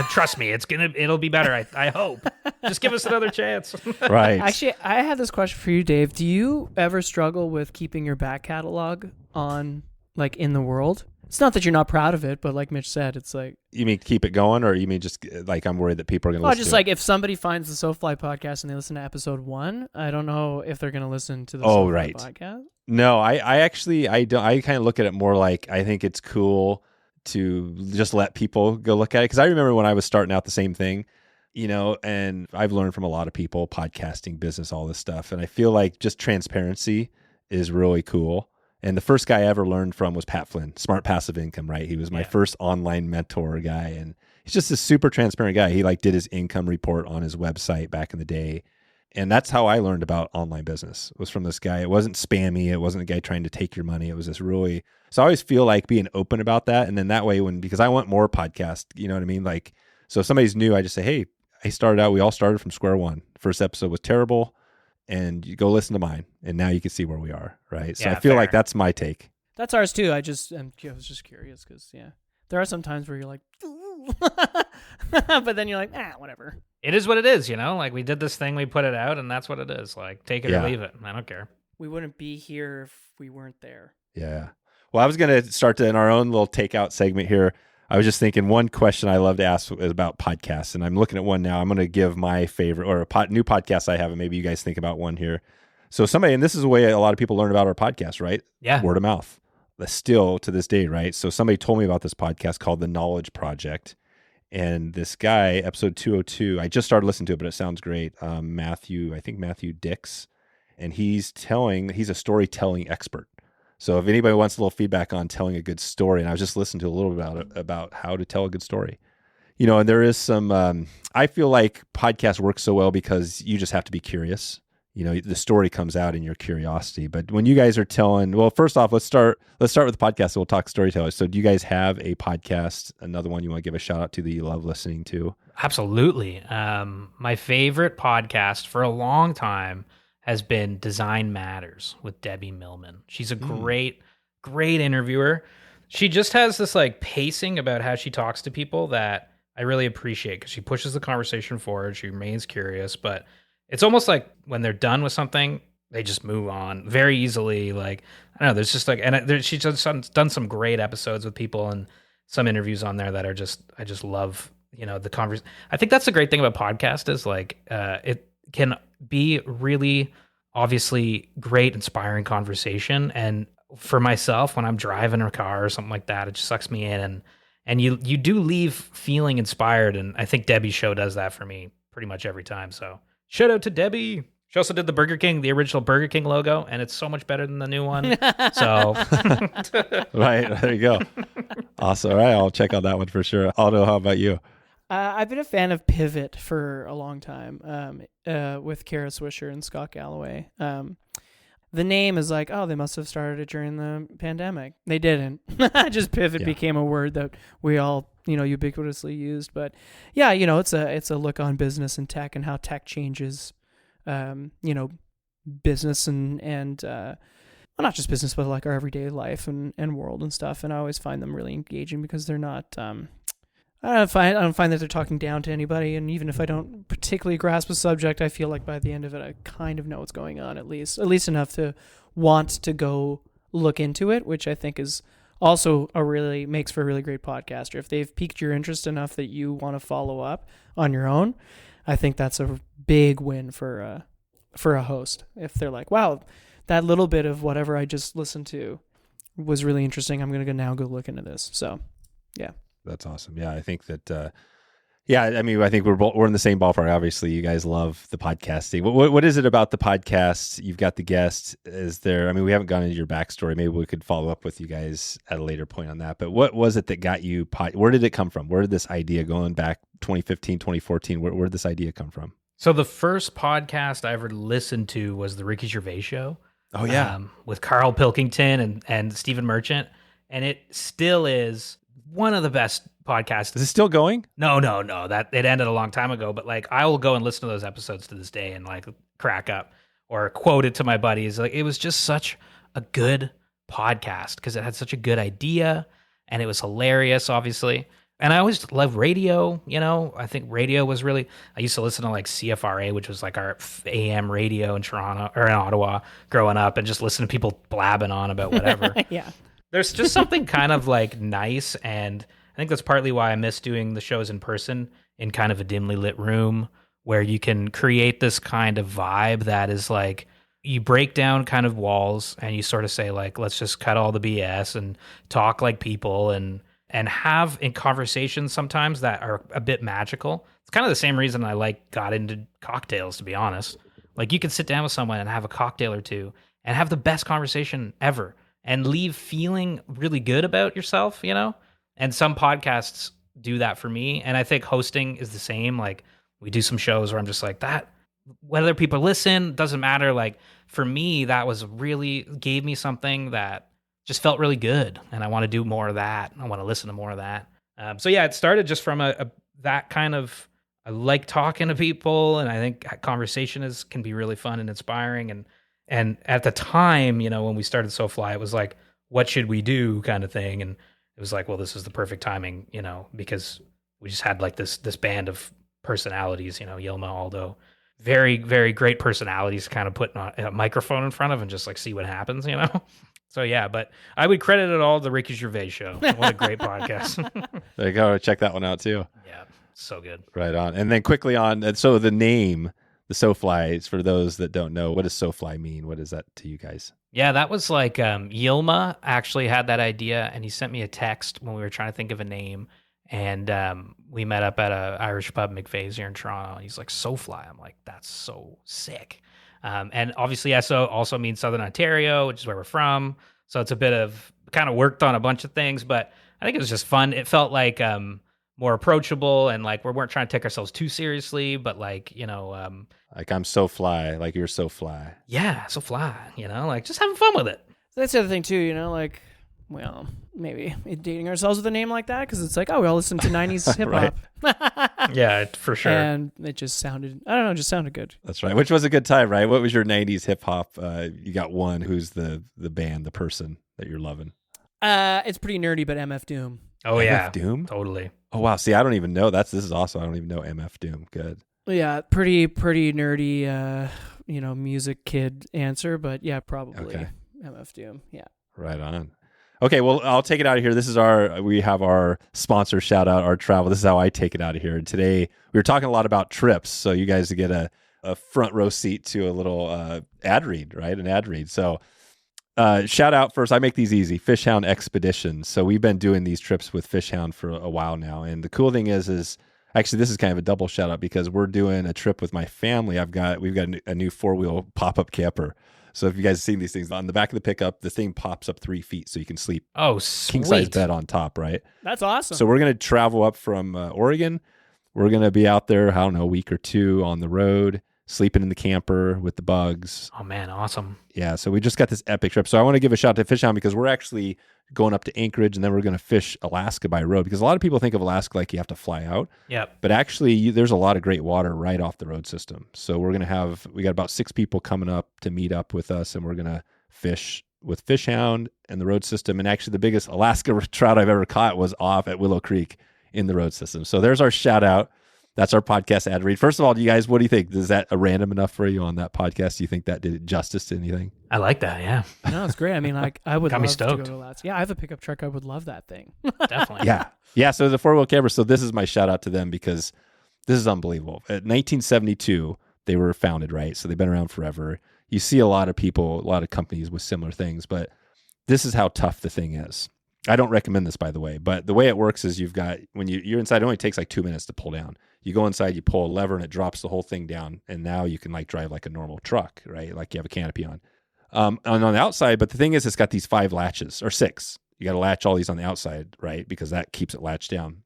[SPEAKER 2] trust me, it'll be better. I hope. Just give us another chance.
[SPEAKER 1] Right.
[SPEAKER 3] Actually, I have this question for you, Dave. Do you ever struggle with keeping your back catalog on like in the world? It's not that you're not proud of it, but like Mitch said, it's like...
[SPEAKER 1] You mean keep it going, or you mean just like I'm worried that people are going to listen to it?
[SPEAKER 3] Just like if somebody finds the SoFly podcast and they listen to episode 1, I don't know if they're going to listen to the SoFly podcast.
[SPEAKER 1] No, I don't. I kind of look at it more like I think it's cool to just let people go look at it. Because I remember when I was starting out the same thing, and I've learned from a lot of people, podcasting, business, all this stuff. And I feel like just transparency is really cool. And the first guy I ever learned from was Pat Flynn, Smart Passive Income, right? He was my first online mentor guy. And he's just a super transparent guy. He like did his income report on his website back in the day. And that's how I learned about online business, was from this guy. It wasn't spammy. It wasn't a guy trying to take your money. It was this really, so I always feel like being open about that. And then that way because I want more podcasts, you know what I mean? Like, so if somebody's new, I just say, hey, we all started from square one. First episode was terrible. And you go listen to mine, and now you can see where we are, right? So I feel like that's my take.
[SPEAKER 3] That's ours too. I was just curious because there are some times where you're like, but then you're like, whatever.
[SPEAKER 2] It is what it is, Like we did this thing, we put it out, and that's what it is. Like take it or leave it. I don't care.
[SPEAKER 3] We wouldn't be here if we weren't there.
[SPEAKER 1] Yeah. Well, I was going to start in our own little takeout segment here. I was just thinking one question I love to ask is about podcasts, and I'm looking at one now. I'm going to give my favorite or new podcast I have, and maybe you guys think about one here. So and this is the way a lot of people learn about our podcast, right?
[SPEAKER 2] Yeah.
[SPEAKER 1] Word of mouth. That's still to this day, right? So somebody told me about this podcast called The Knowledge Project, and this guy, episode 202, I just started listening to it, but it sounds great. Matthew Dix, and he's a storytelling expert. So if anybody wants a little feedback on telling a good story, and I was just listening to a little bit about how to tell a good story, and there is some, I feel like podcasts work so well because you just have to be curious. The story comes out in your curiosity. But when you guys are telling, well, first off, let's start with the podcast. So we'll talk storytellers. So do you guys have a podcast, another one you want to give a shout out to that you love listening to?
[SPEAKER 2] Absolutely. My favorite podcast for a long time has been Design Matters with Debbie Millman. She's a great interviewer. She just has this like pacing about how she talks to people that I really appreciate because she pushes the conversation forward. She remains curious, but it's almost like when they're done with something, they just move on very easily. Like, I don't know, there's just like, she's just done some great episodes with people and some interviews on there that are I just love, the conversation. I think that's the great thing about podcast is like, it can be really obviously great, inspiring conversation. And for myself, when I'm driving a car or something like that, it just sucks me in. And you do leave feeling inspired. And I think Debbie's show does that for me pretty much every time. So shout out to Debbie. She also did the original Burger King logo, and it's so much better than the new one. So,
[SPEAKER 1] right, there you go. Awesome. All right, I'll check out that one for sure. Aldo, how about you?
[SPEAKER 3] I've been a fan of Pivot for a long time, with Kara Swisher and Scott Galloway. The name is like, they must have started it during the pandemic. They didn't. Just Pivot became a word that we all, ubiquitously used. But yeah, it's a look on business and tech and how tech changes, business and well, not just business, but like our everyday life and world and stuff. And I always find them really engaging because they're not, I don't find that they're talking down to anybody, and even if I don't particularly grasp a subject, I feel like by the end of it, I kind of know what's going on at least enough to want to go look into it, which I think is also makes for a really great podcaster. If they've piqued your interest enough that you want to follow up on your own, I think that's a big win for for a host. If they're like, wow, that little bit of whatever I just listened to was really interesting, I'm going to now go look into this. So, yeah.
[SPEAKER 1] That's awesome. Yeah, I think that, I mean, I think we're in the same ballpark. Obviously, you guys love the podcasting. What is it about the podcast? You've got the guest. Is there, I mean, we haven't gone into your backstory. Maybe we could follow up with you guys at a later point on that. But what was it that got you, where did it come from? Where did this idea going back 2015, 2014, where did this idea come from?
[SPEAKER 2] So the first podcast I ever listened to was the Ricky Gervais Show.
[SPEAKER 1] Oh, yeah.
[SPEAKER 2] With Carl Pilkington and Stephen Merchant. And it still is one of the best podcasts.
[SPEAKER 1] Is it still going?
[SPEAKER 2] No. That it ended a long time ago. But like, I will go and listen to those episodes to this day and like crack up or quote it to my buddies. Like, it was just such a good podcast because it had such a good idea and it was hilarious, obviously. And I always loved radio, you know. I think radio was really, I used to listen to like CFRA, which was like our AM radio in Toronto or in Ottawa growing up, and just listen to people blabbing on about whatever.
[SPEAKER 3] Yeah.
[SPEAKER 2] There's just something kind of like nice. And I think that's partly why I miss doing the shows in person in kind of a dimly lit room where you can create this kind of vibe that is like, you break down kind of walls and you sort of say like, let's just cut all the BS and talk like people and have in conversations sometimes that are a bit magical. It's kind of the same reason I got into cocktails, to be honest. Like, you can sit down with someone and have a cocktail or two and have the best conversation ever and leave feeling really good about yourself, you know? And some podcasts do that for me. And I think hosting is the same. Like, we do some shows where I'm just like, that, whether people listen, doesn't matter. Like, for me, that was really gave me something that just felt really good, and I want to do more of that. I want to listen to more of that. So yeah, it started just from that kind of, I like talking to people, and I think conversation can be really fun and inspiring. And at the time, you know, when we started SoFly, it was like, what should we do kind of thing, and it was like, well, this is the perfect timing, you know, because we just had like this band of personalities, you know, Yvon, Aldo, very, very great personalities, kind of putting a microphone in front of and just like see what happens, you know. So yeah, but I would credit it all to the Ricky Gervais Show. What a great podcast.
[SPEAKER 1] There you go. Check that one out too.
[SPEAKER 2] Yeah, so good.
[SPEAKER 1] Right on. And then quickly on, so the name, the SoFly, for those that don't know, what does SoFly mean? What is that to you guys?
[SPEAKER 2] Yeah, that was like Yilma actually had that idea, and he sent me a text when we were trying to think of a name. And we met up at a Irish pub, McVeigh's here in Toronto. And he's like, SoFly. I'm like, that's so sick. And obviously SO also means Southern Ontario, which is where we're from. So it's a bit of, kind of worked on a bunch of things, but I think it was just fun. It felt like more approachable, and like we weren't trying to take ourselves too seriously, but like, you know.
[SPEAKER 1] Like, I'm so fly, like you're so fly.
[SPEAKER 2] Yeah, so fly, you know, like just having fun with it.
[SPEAKER 3] That's the other thing too, you know, like, well, maybe dating ourselves with a name like that because it's like, oh, we all listen to 90s hip hop.
[SPEAKER 2] Yeah, for sure.
[SPEAKER 3] And it just sounded, I don't know, just sounded good.
[SPEAKER 1] That's right. Which was a good time, right? What was your 90s hip hop? You got one. Who's the band, the person that you're loving?
[SPEAKER 3] It's pretty nerdy, but MF Doom.
[SPEAKER 2] Oh,
[SPEAKER 1] MF
[SPEAKER 2] yeah.
[SPEAKER 1] Doom?
[SPEAKER 2] Totally.
[SPEAKER 1] Oh, wow. See, I don't even know. This is awesome. I don't even know MF Doom. Good.
[SPEAKER 3] Yeah, pretty nerdy, music kid answer, but yeah, probably
[SPEAKER 1] okay.
[SPEAKER 3] MF Doom. Yeah.
[SPEAKER 1] Right on. Okay, well, I'll take it out of here. We have our sponsor shout out, our travel. This is how I take it out of here. And today we were talking a lot about trips, so you guys get a front row seat to a little ad read, right? An ad read. So shout out first. I make these easy. FishHound Expeditions. So we've been doing these trips with FishHound for a while now. And the cool thing is actually this is kind of a double shout out because we're doing a trip with my family. We've got a new 4-wheel pop-up camper. So if you guys have seen these things, on the back of the pickup, the thing pops up 3 feet so you can sleep.
[SPEAKER 2] Oh, sweet.
[SPEAKER 1] King-size bed on top, right?
[SPEAKER 3] That's awesome.
[SPEAKER 1] So we're going to travel up from Oregon. We're going to be out there, I don't know, a week or two on the road, sleeping in the camper with the bugs.
[SPEAKER 2] Oh, man, awesome.
[SPEAKER 1] Yeah, so we just got this epic trip. So I want to give a shout out to FishHound because we're actually going up to Anchorage and then we're going to fish Alaska by road because a lot of people think of Alaska like you have to fly out.
[SPEAKER 2] Yep.
[SPEAKER 1] But actually, there's a lot of great water right off the road system. So we got about 6 people coming up to meet up with us, and we're going to fish with FishHound and the road system. And actually, the biggest Alaska trout I've ever caught was off at Willow Creek in the road system. So there's our shout out. That's our podcast ad read. First of all, you guys, what do you think? Is that a random enough for you on that podcast? Do you think that did justice to anything?
[SPEAKER 2] I like that, yeah.
[SPEAKER 3] No, it's great. I mean, like, I would
[SPEAKER 2] Got me
[SPEAKER 3] love to go
[SPEAKER 2] stoked.
[SPEAKER 3] to Alaska. Yeah, I have a pickup truck. I would love that thing.
[SPEAKER 2] Definitely.
[SPEAKER 1] Yeah. So the 4-wheel camera. So this is my shout out to them because this is unbelievable. At 1972, They were founded, right? So they've been around forever. You see a lot of people, a lot of companies with similar things, but this is how tough the thing is. I don't recommend this, by the way, but the way it works is you've got, when you're inside, it only takes like 2 minutes to pull down. You go inside, you pull a lever and it drops the whole thing down. And now you can like drive like a normal truck, right? Like you have a canopy on. And on the outside, but the thing is, it's got these 5 latches or 6. You got to latch all these on the outside, right? Because that keeps it latched down.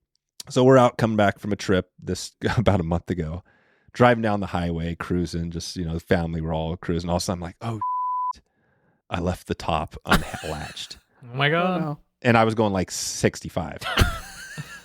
[SPEAKER 1] So we're out coming back from a trip this about a month ago, driving down the highway, cruising, just, the family, we're all cruising. All of a sudden I'm like, oh, I left the top unlatched.
[SPEAKER 2] Oh my God.
[SPEAKER 3] Oh, no.
[SPEAKER 1] And I was going like 65.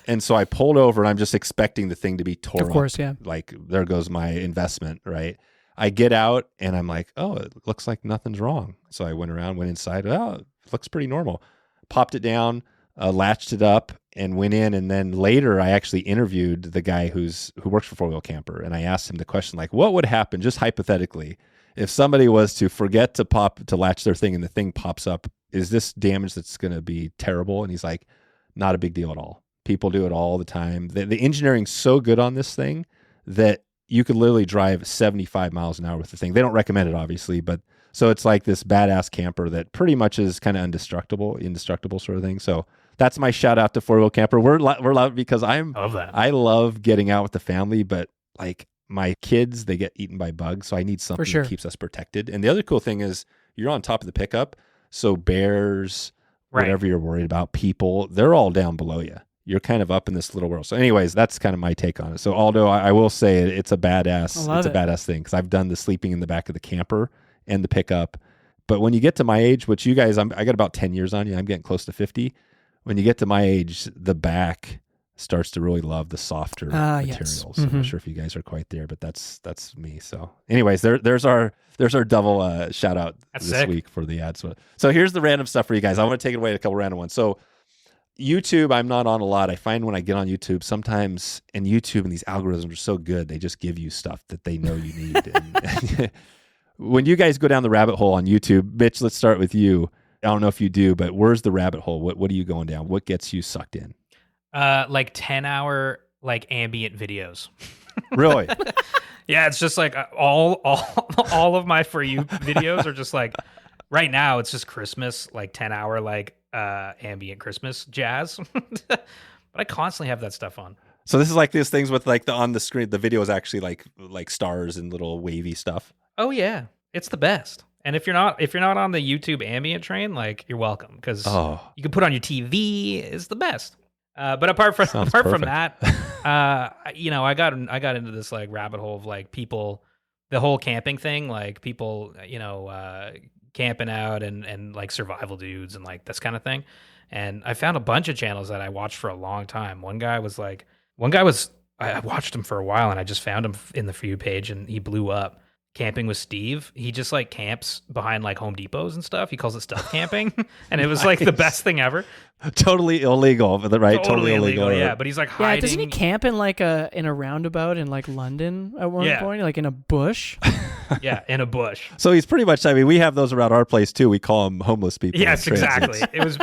[SPEAKER 1] And so I pulled over and I'm just expecting the thing to be torn up.
[SPEAKER 3] Of course, yeah.
[SPEAKER 1] Like there goes my investment, right? I get out and I'm like, oh, it looks like nothing's wrong. So I went inside. Oh, it looks pretty normal. Popped it down, latched it up and went in. And then later I actually interviewed the guy who works for 4-Wheel Camper. And I asked him the question, like, what would happen just hypothetically if somebody was to forget to latch their thing and the thing pops up? Is this damage that's going to be terrible? And he's like, not a big deal at all. People do it all the time. The engineering's so good on this thing that you could literally drive 75 miles an hour with the thing. They don't recommend it, obviously, but so it's like this badass camper that pretty much is kind of indestructible sort of thing. So that's my shout out to 4-Wheel Camper. We're loud because I love that. I love getting out with the family, but like my kids, they get eaten by bugs, so I need something that keeps us protected. And the other cool thing is you're on top of the pickup, so bears, whatever you're worried about, people, they're all down below you. You're kind of up in this little world. So anyways, that's kind of my take on it. So Aldo, I will say it's a badass thing because I've done the sleeping in the back of the camper and the pickup. But when you get to my age, which you guys, I got about 10 years on you. I'm getting close to 50. When you get to my age, the back starts to really love the softer materials. Mm-hmm. I'm not sure if you guys are quite there, but that's me. So anyways, there's our double shout out this week for the ads. So here's the random stuff for you guys. I want to take it away a couple random ones. So YouTube, I'm not on a lot. I find when I get on YouTube, sometimes in YouTube and these algorithms are so good, they just give you stuff that they know you need. And when you guys go down the rabbit hole on YouTube, Mitch, let's start with you. I don't know if you do, but where's the rabbit hole? What are you going down? What gets you sucked in?
[SPEAKER 2] Like 10-hour like ambient videos.
[SPEAKER 1] Really?
[SPEAKER 2] Yeah, it's just like all of my For You videos are just like, right now it's just Christmas, like 10-hour like ambient Christmas jazz. But I constantly have that stuff on.
[SPEAKER 1] So this is like these things with like on the screen, the video is actually like stars and little wavy stuff.
[SPEAKER 2] Oh yeah, it's the best. And if you're not on the YouTube ambient train, like you're welcome because you can put on your TV. It's the best. But apart from that, I got into this like rabbit hole of like people, the whole camping thing, like people, camping out and like survival dudes and like this kind of thing. And I found a bunch of channels that I watched for a long time. I watched him for a while and I just found him in the For You page and he blew up. Camping with Steve. He just like camps behind like Home Depots and stuff. He calls it stealth camping. And it was like the best thing ever.
[SPEAKER 1] Totally illegal, right? Totally illegal.
[SPEAKER 2] Yeah, but he's like hiding.
[SPEAKER 3] Yeah, doesn't he camp in like in a roundabout in like London at one point, like in a bush?
[SPEAKER 2] Yeah, in a bush.
[SPEAKER 1] So he's pretty much, I mean, we have those around our place too. We call them homeless people.
[SPEAKER 2] Yes, exactly.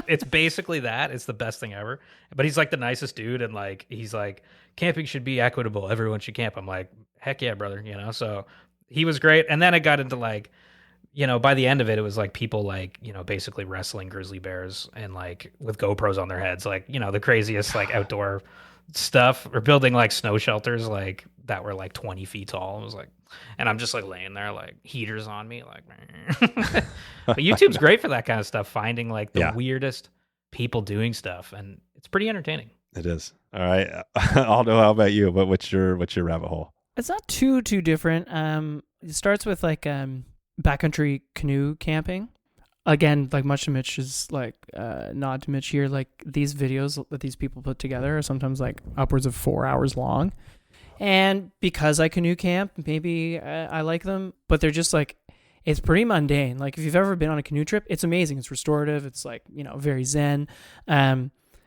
[SPEAKER 2] It's basically that. It's the best thing ever. But he's like the nicest dude and like he's like, camping should be equitable. Everyone should camp. I'm like, heck yeah, brother, so he was great. And then it got into like, by the end of it, it was like people like, basically wrestling grizzly bears and like with GoPros on their heads, like, the craziest like outdoor stuff, or building like snow shelters like that were like 20 feet tall. It was like, and I'm just like laying there like heaters on me, like, but YouTube's great for that kind of stuff, finding like the weirdest people doing stuff. And it's pretty entertaining.
[SPEAKER 1] It is. All right. Aldo, how about you? What's your rabbit hole?
[SPEAKER 3] It's not too different. It starts with like backcountry canoe camping. Again, like much to Mitch's like nod to Mitch here, like these videos that these people put together are sometimes like upwards of 4 hours long. And because I canoe camp, maybe I like them, but they're just like, it's pretty mundane. Like if you've ever been on a canoe trip, it's amazing. It's restorative. It's like, very zen.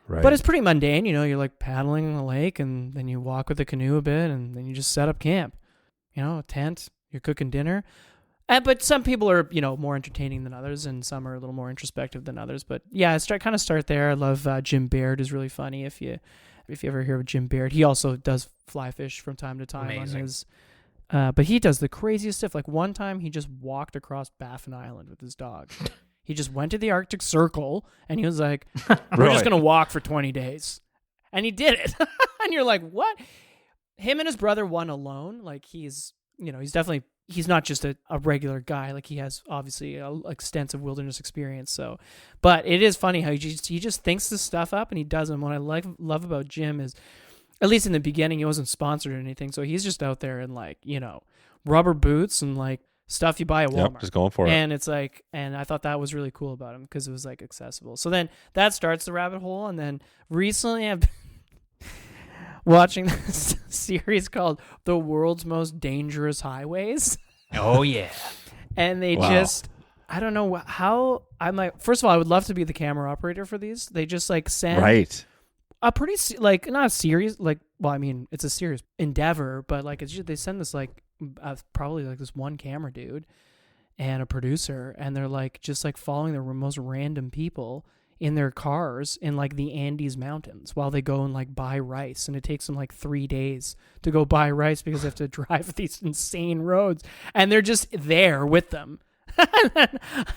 [SPEAKER 3] Right. But it's pretty mundane, you're like paddling in the lake and then you walk with the canoe a bit and then you just set up camp, a tent, you're cooking dinner. But some people are, more entertaining than others and some are a little more introspective than others. But yeah, kind of start there. I love Jim Baird is really funny. If you ever hear of Jim Baird, he also does fly fish from time to time. Amazing. On his But he does the craziest stuff. Like one time he just walked across Baffin Island with his dog. He just went to the Arctic Circle and he was like, we're just going to walk for 20 days. And he did it. And you're like, what? Him and his brother won alone. Like he's not just a regular guy. Like he has obviously an extensive wilderness experience. So, but it is funny how he just thinks this stuff up and he does them. What I love about Jim is, at least in the beginning, he wasn't sponsored or anything. So he's just out there in like, rubber boots and like stuff you buy at Walmart.
[SPEAKER 1] Yep, just going for it.
[SPEAKER 3] And it's like, and I thought that was really cool about him because it was like accessible. So then that starts the rabbit hole. And then recently I've been watching this series called The World's Most Dangerous Highways.
[SPEAKER 2] Oh, yeah.
[SPEAKER 3] And they just, I don't know how, I'm like, first of all, I would love to be the camera operator for these. They just like send a pretty, like, not a serious, like, well, I mean, it's a serious endeavor, but like, it's just, they send this like, probably like this one camera dude and a producer, and they're like, just like following the most random people in their cars in like the Andes mountains while they go and like buy rice. And it takes them like 3 days to go buy rice because they have to drive these insane roads and they're just there with them.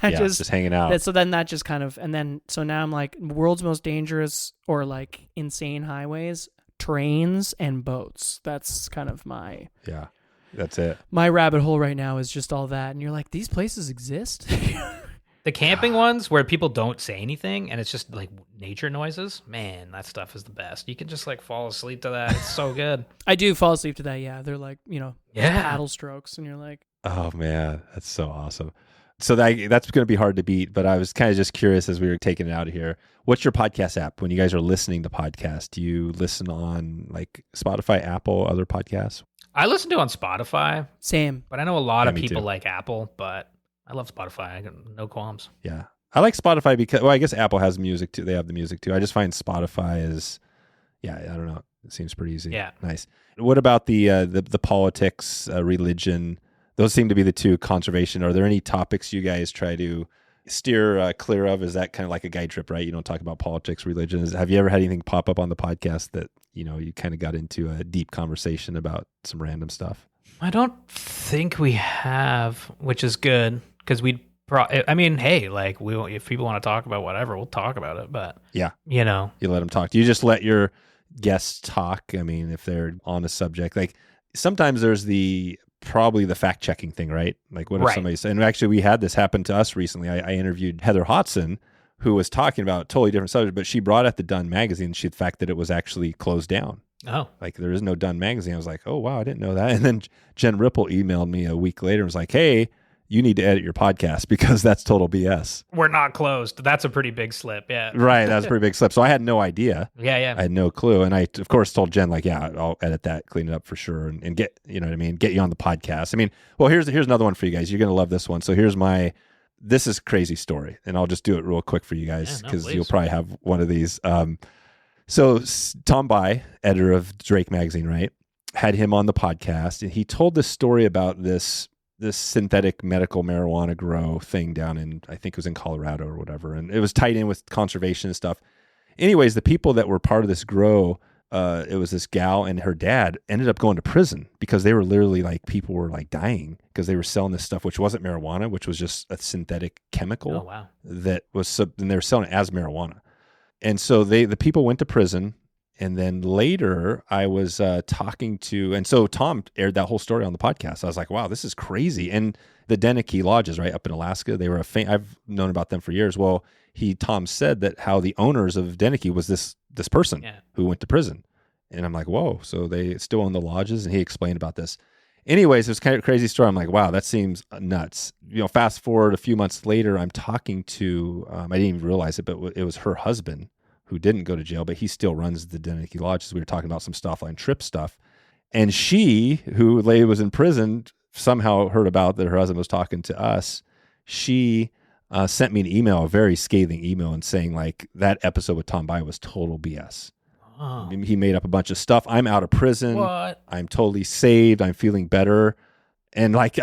[SPEAKER 3] just
[SPEAKER 1] hanging out.
[SPEAKER 3] So then that just kind of, and then, so now I'm like world's most dangerous or like insane highways, trains and boats. That's kind of my,
[SPEAKER 1] that's it.
[SPEAKER 3] My rabbit hole right now is just all that. And you're like, these places exist.
[SPEAKER 2] The camping ones where people don't say anything and it's just like nature noises, man, that stuff is the best. You can just like fall asleep to that. It's so good.
[SPEAKER 3] I do fall asleep to that. Yeah. They're like, paddle strokes and you're like,
[SPEAKER 1] oh man, that's so awesome. So that's going to be hard to beat, but I was kind of just curious as we were taking it out of here. What's your podcast app when you guys are listening to podcasts? Do you listen on like Spotify, Apple, other podcasts?
[SPEAKER 2] I listen to it on Spotify.
[SPEAKER 3] Same.
[SPEAKER 2] But I know a lot of people
[SPEAKER 1] too.
[SPEAKER 2] like Apple, but I love Spotify. I got no qualms.
[SPEAKER 1] Yeah. I like Spotify because, well, I guess Apple has music too. They have the music too. I just find Spotify is, I don't know. It seems pretty easy.
[SPEAKER 2] Yeah.
[SPEAKER 1] Nice. What about the politics, religion? Those seem to be the two. Conservation. Are there any topics you guys try to steer clear of? Is that kind of like a guide trip, right? You don't talk about politics, religion. Have you ever had anything pop up on the podcast that, you kind of got into a deep conversation about some random stuff?
[SPEAKER 2] I don't think we have, which is good because hey, like if people want to talk about whatever, we'll talk about it. But
[SPEAKER 1] yeah,
[SPEAKER 2] you
[SPEAKER 1] let them talk. Do you just let your guests talk? I mean, if they're on a subject, like sometimes there's probably the fact checking thing, right? Like what if somebody said, and actually we had this happen to us recently. I interviewed Heather Hodson, who was talking about a totally different subject, but she brought up the Dun magazine, the fact that it was actually closed down.
[SPEAKER 2] Oh.
[SPEAKER 1] Like there is no Dun magazine. I was like, oh wow, I didn't know that. And then Jen Ripple emailed me a week later and was like, hey, you need to edit your podcast because that's total BS.
[SPEAKER 2] We're not closed. That's a pretty big slip. Yeah.
[SPEAKER 1] Right. That's a pretty big slip. So I had no idea.
[SPEAKER 2] Yeah.
[SPEAKER 1] I had no clue. And I, of course, told Jen, like, yeah, I'll edit that, clean it up for sure. And get, get you on the podcast. I mean, well, here's another one for you guys. You're going to love this one. So this is a crazy story. And I'll just do it real quick for you guys because you'll probably have one of these. So Tom Bai, editor of Drake magazine, right, had him on the podcast. And he told this story about this synthetic medical marijuana grow thing down in, I think it was in Colorado or whatever. And it was tied in with conservation and stuff. Anyways, the people that were part of this grow, it was this gal and her dad ended up going to prison because they were literally like, people were like dying because they were selling this stuff, which wasn't marijuana, which was just a synthetic chemical.
[SPEAKER 2] Oh, wow.
[SPEAKER 1] That was, and they were selling it as marijuana. And so the people went to prison. And then later I was talking to, and so Tom aired that whole story on the podcast. I was like, wow, this is crazy. And the Dennehy Lodges, right, up in Alaska, they were I've known about them for years. Well, Tom said that how the owners of Dennehy was this person who went to prison. And I'm like, whoa, so they still own the lodges? And he explained about this. Anyways, it was kind of a crazy story. I'm like, wow, that seems nuts. Fast forward a few months later, I'm talking to, I didn't even realize it, but it was her husband who didn't go to jail, but he still runs the Dennehy Lodges. We were talking about some Stoffline trip stuff. And she, who was in prison, somehow heard about that her husband was talking to us. She sent me an email, a very scathing email, and saying like that episode with Tom Bai was total BS. Oh. He made up a bunch of stuff. I'm out of prison.
[SPEAKER 2] What?
[SPEAKER 1] I'm totally saved. I'm feeling better. And like,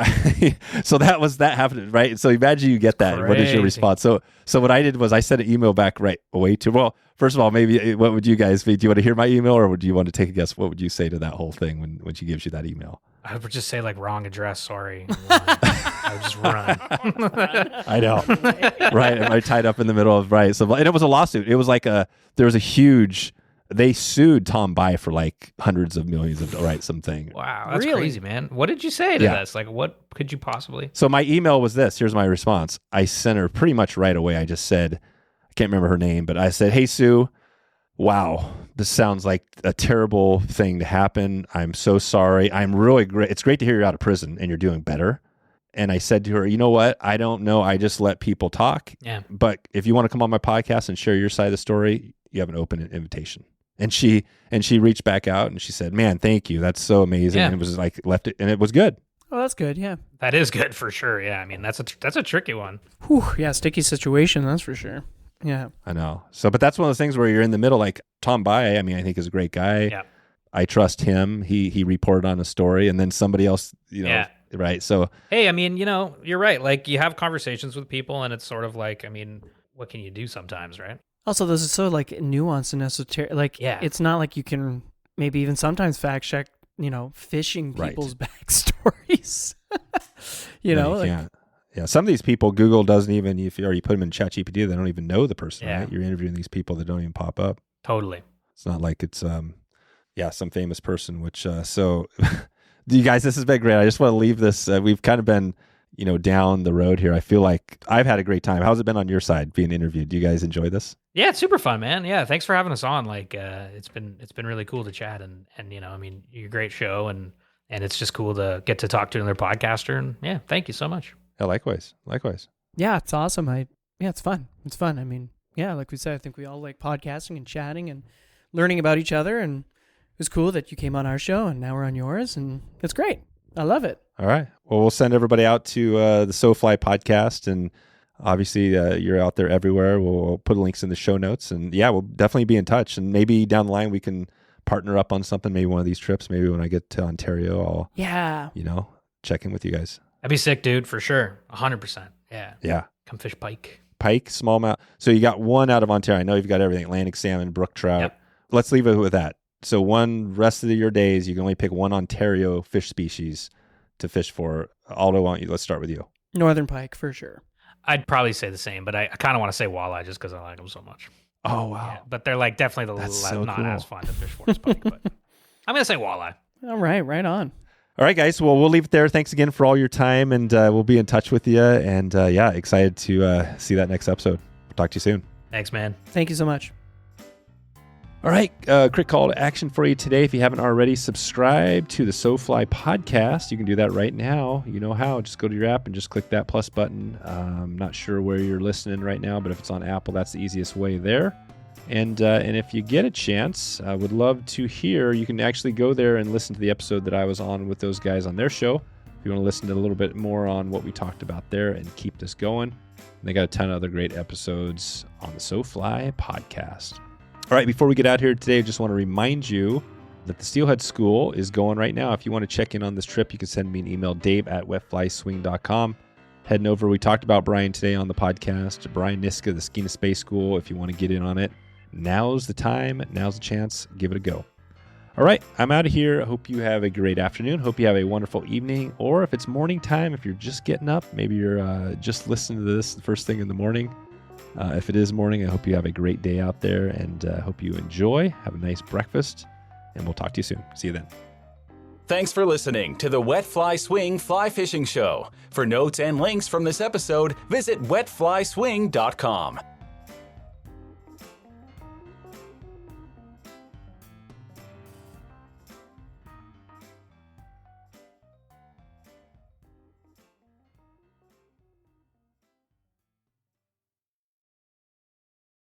[SPEAKER 1] so that happened, right? So imagine you get that.
[SPEAKER 2] Crazy.
[SPEAKER 1] What is your response? So what I did was I sent an email back right away to, well, first of all, maybe what would you guys be? Do you want to hear my email or do you want to take a guess? What would you say to that whole thing when she gives you that email?
[SPEAKER 2] I would just say like wrong address, sorry. I would just run.
[SPEAKER 1] I know. Right. Am I tied up in the middle of, right. So, and it was a lawsuit. It was like there was a huge, they sued Tom Bai for like hundreds of millions of, right, something.
[SPEAKER 2] Wow. That's
[SPEAKER 3] Really?
[SPEAKER 2] crazy, man. What did you say to this? Like, what could you possibly?
[SPEAKER 1] So my email was this. Here's my response. I sent her pretty much right away. I just said, I can't remember her name, but I said, hey, Sue, wow, this sounds like a terrible thing to happen. I'm so sorry. I'm really great. It's great to hear you're out of prison and you're doing better. And I said to her, you know what? I don't know. I just let people talk.
[SPEAKER 2] Yeah.
[SPEAKER 1] But if you want to come on my podcast and share your side of the story, you have an open invitation. And she reached back out and she said, man, thank you. That's so amazing.
[SPEAKER 2] Yeah.
[SPEAKER 1] And it was like left it, and it was good.
[SPEAKER 3] Oh, that's good. Yeah.
[SPEAKER 2] That is good for sure. Yeah. I mean, that's a tricky one.
[SPEAKER 3] Whew, yeah, sticky situation, that's for sure. Yeah.
[SPEAKER 1] I know. So, but that's one of those things where you're in the middle. Like Tom Bai, I mean, I think is a great guy.
[SPEAKER 2] Yeah.
[SPEAKER 1] I trust him. He reported on a story, and then somebody else,
[SPEAKER 2] Yeah.
[SPEAKER 1] right? So,
[SPEAKER 2] Hey, I mean, you're right. Like you have conversations with people, and it's sort of like, I mean, what can you do sometimes, right?
[SPEAKER 3] Also, those are so like nuanced and esoteric. Like,
[SPEAKER 2] Yeah.
[SPEAKER 3] it's not like you can maybe even sometimes fact check, fishing
[SPEAKER 1] Right.
[SPEAKER 3] people's backstories.
[SPEAKER 1] no,
[SPEAKER 3] know,
[SPEAKER 1] you
[SPEAKER 3] like,
[SPEAKER 1] can't. Yeah, some of these people, Google doesn't even, if you put them in ChatGPT, they don't even know the person,
[SPEAKER 2] Yeah.
[SPEAKER 1] right? You're interviewing these people that don't even pop up.
[SPEAKER 2] Totally.
[SPEAKER 1] It's not like it's, some famous person, which, so you guys, this has been great. I just want to leave this. We've kind of been, down the road here. I feel like I've had a great time. How's it been on your side being interviewed? Do you guys enjoy this?
[SPEAKER 2] Yeah, it's super fun, man. Yeah, thanks for having us on. Like, it's been really cool to chat, and I mean, you're a great show, and it's just cool to get to talk to another podcaster. And yeah, thank you so much.
[SPEAKER 1] Yeah, likewise.
[SPEAKER 3] yeah, it's awesome. It's fun. It's fun. I mean, yeah, like we said, I think we all like podcasting and chatting and learning about each other. And it was cool that you came on our show and now we're on yours. And it's great. I love it.
[SPEAKER 1] All right. Well, we'll send everybody out to the SoFly podcast, and obviously you're out there everywhere. We'll put links in the show notes, and yeah, we'll definitely be in touch. And maybe down the line we can partner up on something. Maybe one of these trips. Maybe when I get to Ontario, I'll check in with you guys.
[SPEAKER 2] That'd be sick, dude, for sure. 100%. Yeah.
[SPEAKER 1] Yeah.
[SPEAKER 2] Come fish pike.
[SPEAKER 1] Pike, smallmouth. So you got one out of Ontario. I know you've got everything: Atlantic salmon, brook trout.
[SPEAKER 2] Yep.
[SPEAKER 1] Let's leave it with that. So one rest of your days, you can only pick one Ontario fish species to fish for. Aldo, let's start with you.
[SPEAKER 3] Northern pike for sure.
[SPEAKER 2] I'd probably say the same, but I kind of want to say walleye just because I like them so much.
[SPEAKER 1] Oh, wow.
[SPEAKER 2] Yeah, but they're like definitely not as fun to fish for as pike. But I'm gonna say walleye.
[SPEAKER 3] All right. Right on.
[SPEAKER 1] All right, guys. Well, we'll leave it there. Thanks again for all your time, and we'll be in touch with you. And excited to see that next episode. We'll talk to you soon.
[SPEAKER 2] Thanks, man.
[SPEAKER 3] Thank you so much.
[SPEAKER 1] All right, quick call to action for you today. If you haven't already, subscribe to the SoFly podcast. You can do that right now. You know how. Just go to your app and just click that plus button. I'm not sure where you're listening right now, but if it's on Apple, that's the easiest way there. And if you get a chance, I would love to hear. You can actually go there and listen to the episode that I was on with those guys on their show. If you want to listen to a little bit more on what we talked about there and keep this going. And they got a ton of other great episodes on the SoFly podcast. All right, before we get out here today, I just want to remind you that the Steelhead School is going right now. If you want to check in on this trip, you can send me an email, dave@wetflyswing.com. Heading over, we talked about Brian today on the podcast, Brian Niska, the Skeena Space School. If you want to get in on it, now's the time, now's the chance, give it a go. All right, I'm out of here. I hope you have a great afternoon. Hope you have a wonderful evening, or if it's morning time, if you're just getting up, maybe you're just listening to this the first thing in the morning. If it is morning, I hope you have a great day out there, and hope you enjoy. Have a nice breakfast, and we'll talk to you soon. See you then.
[SPEAKER 4] Thanks for listening to the Wet Fly Swing Fly Fishing Show. For notes and links from this episode, visit wetflyswing.com.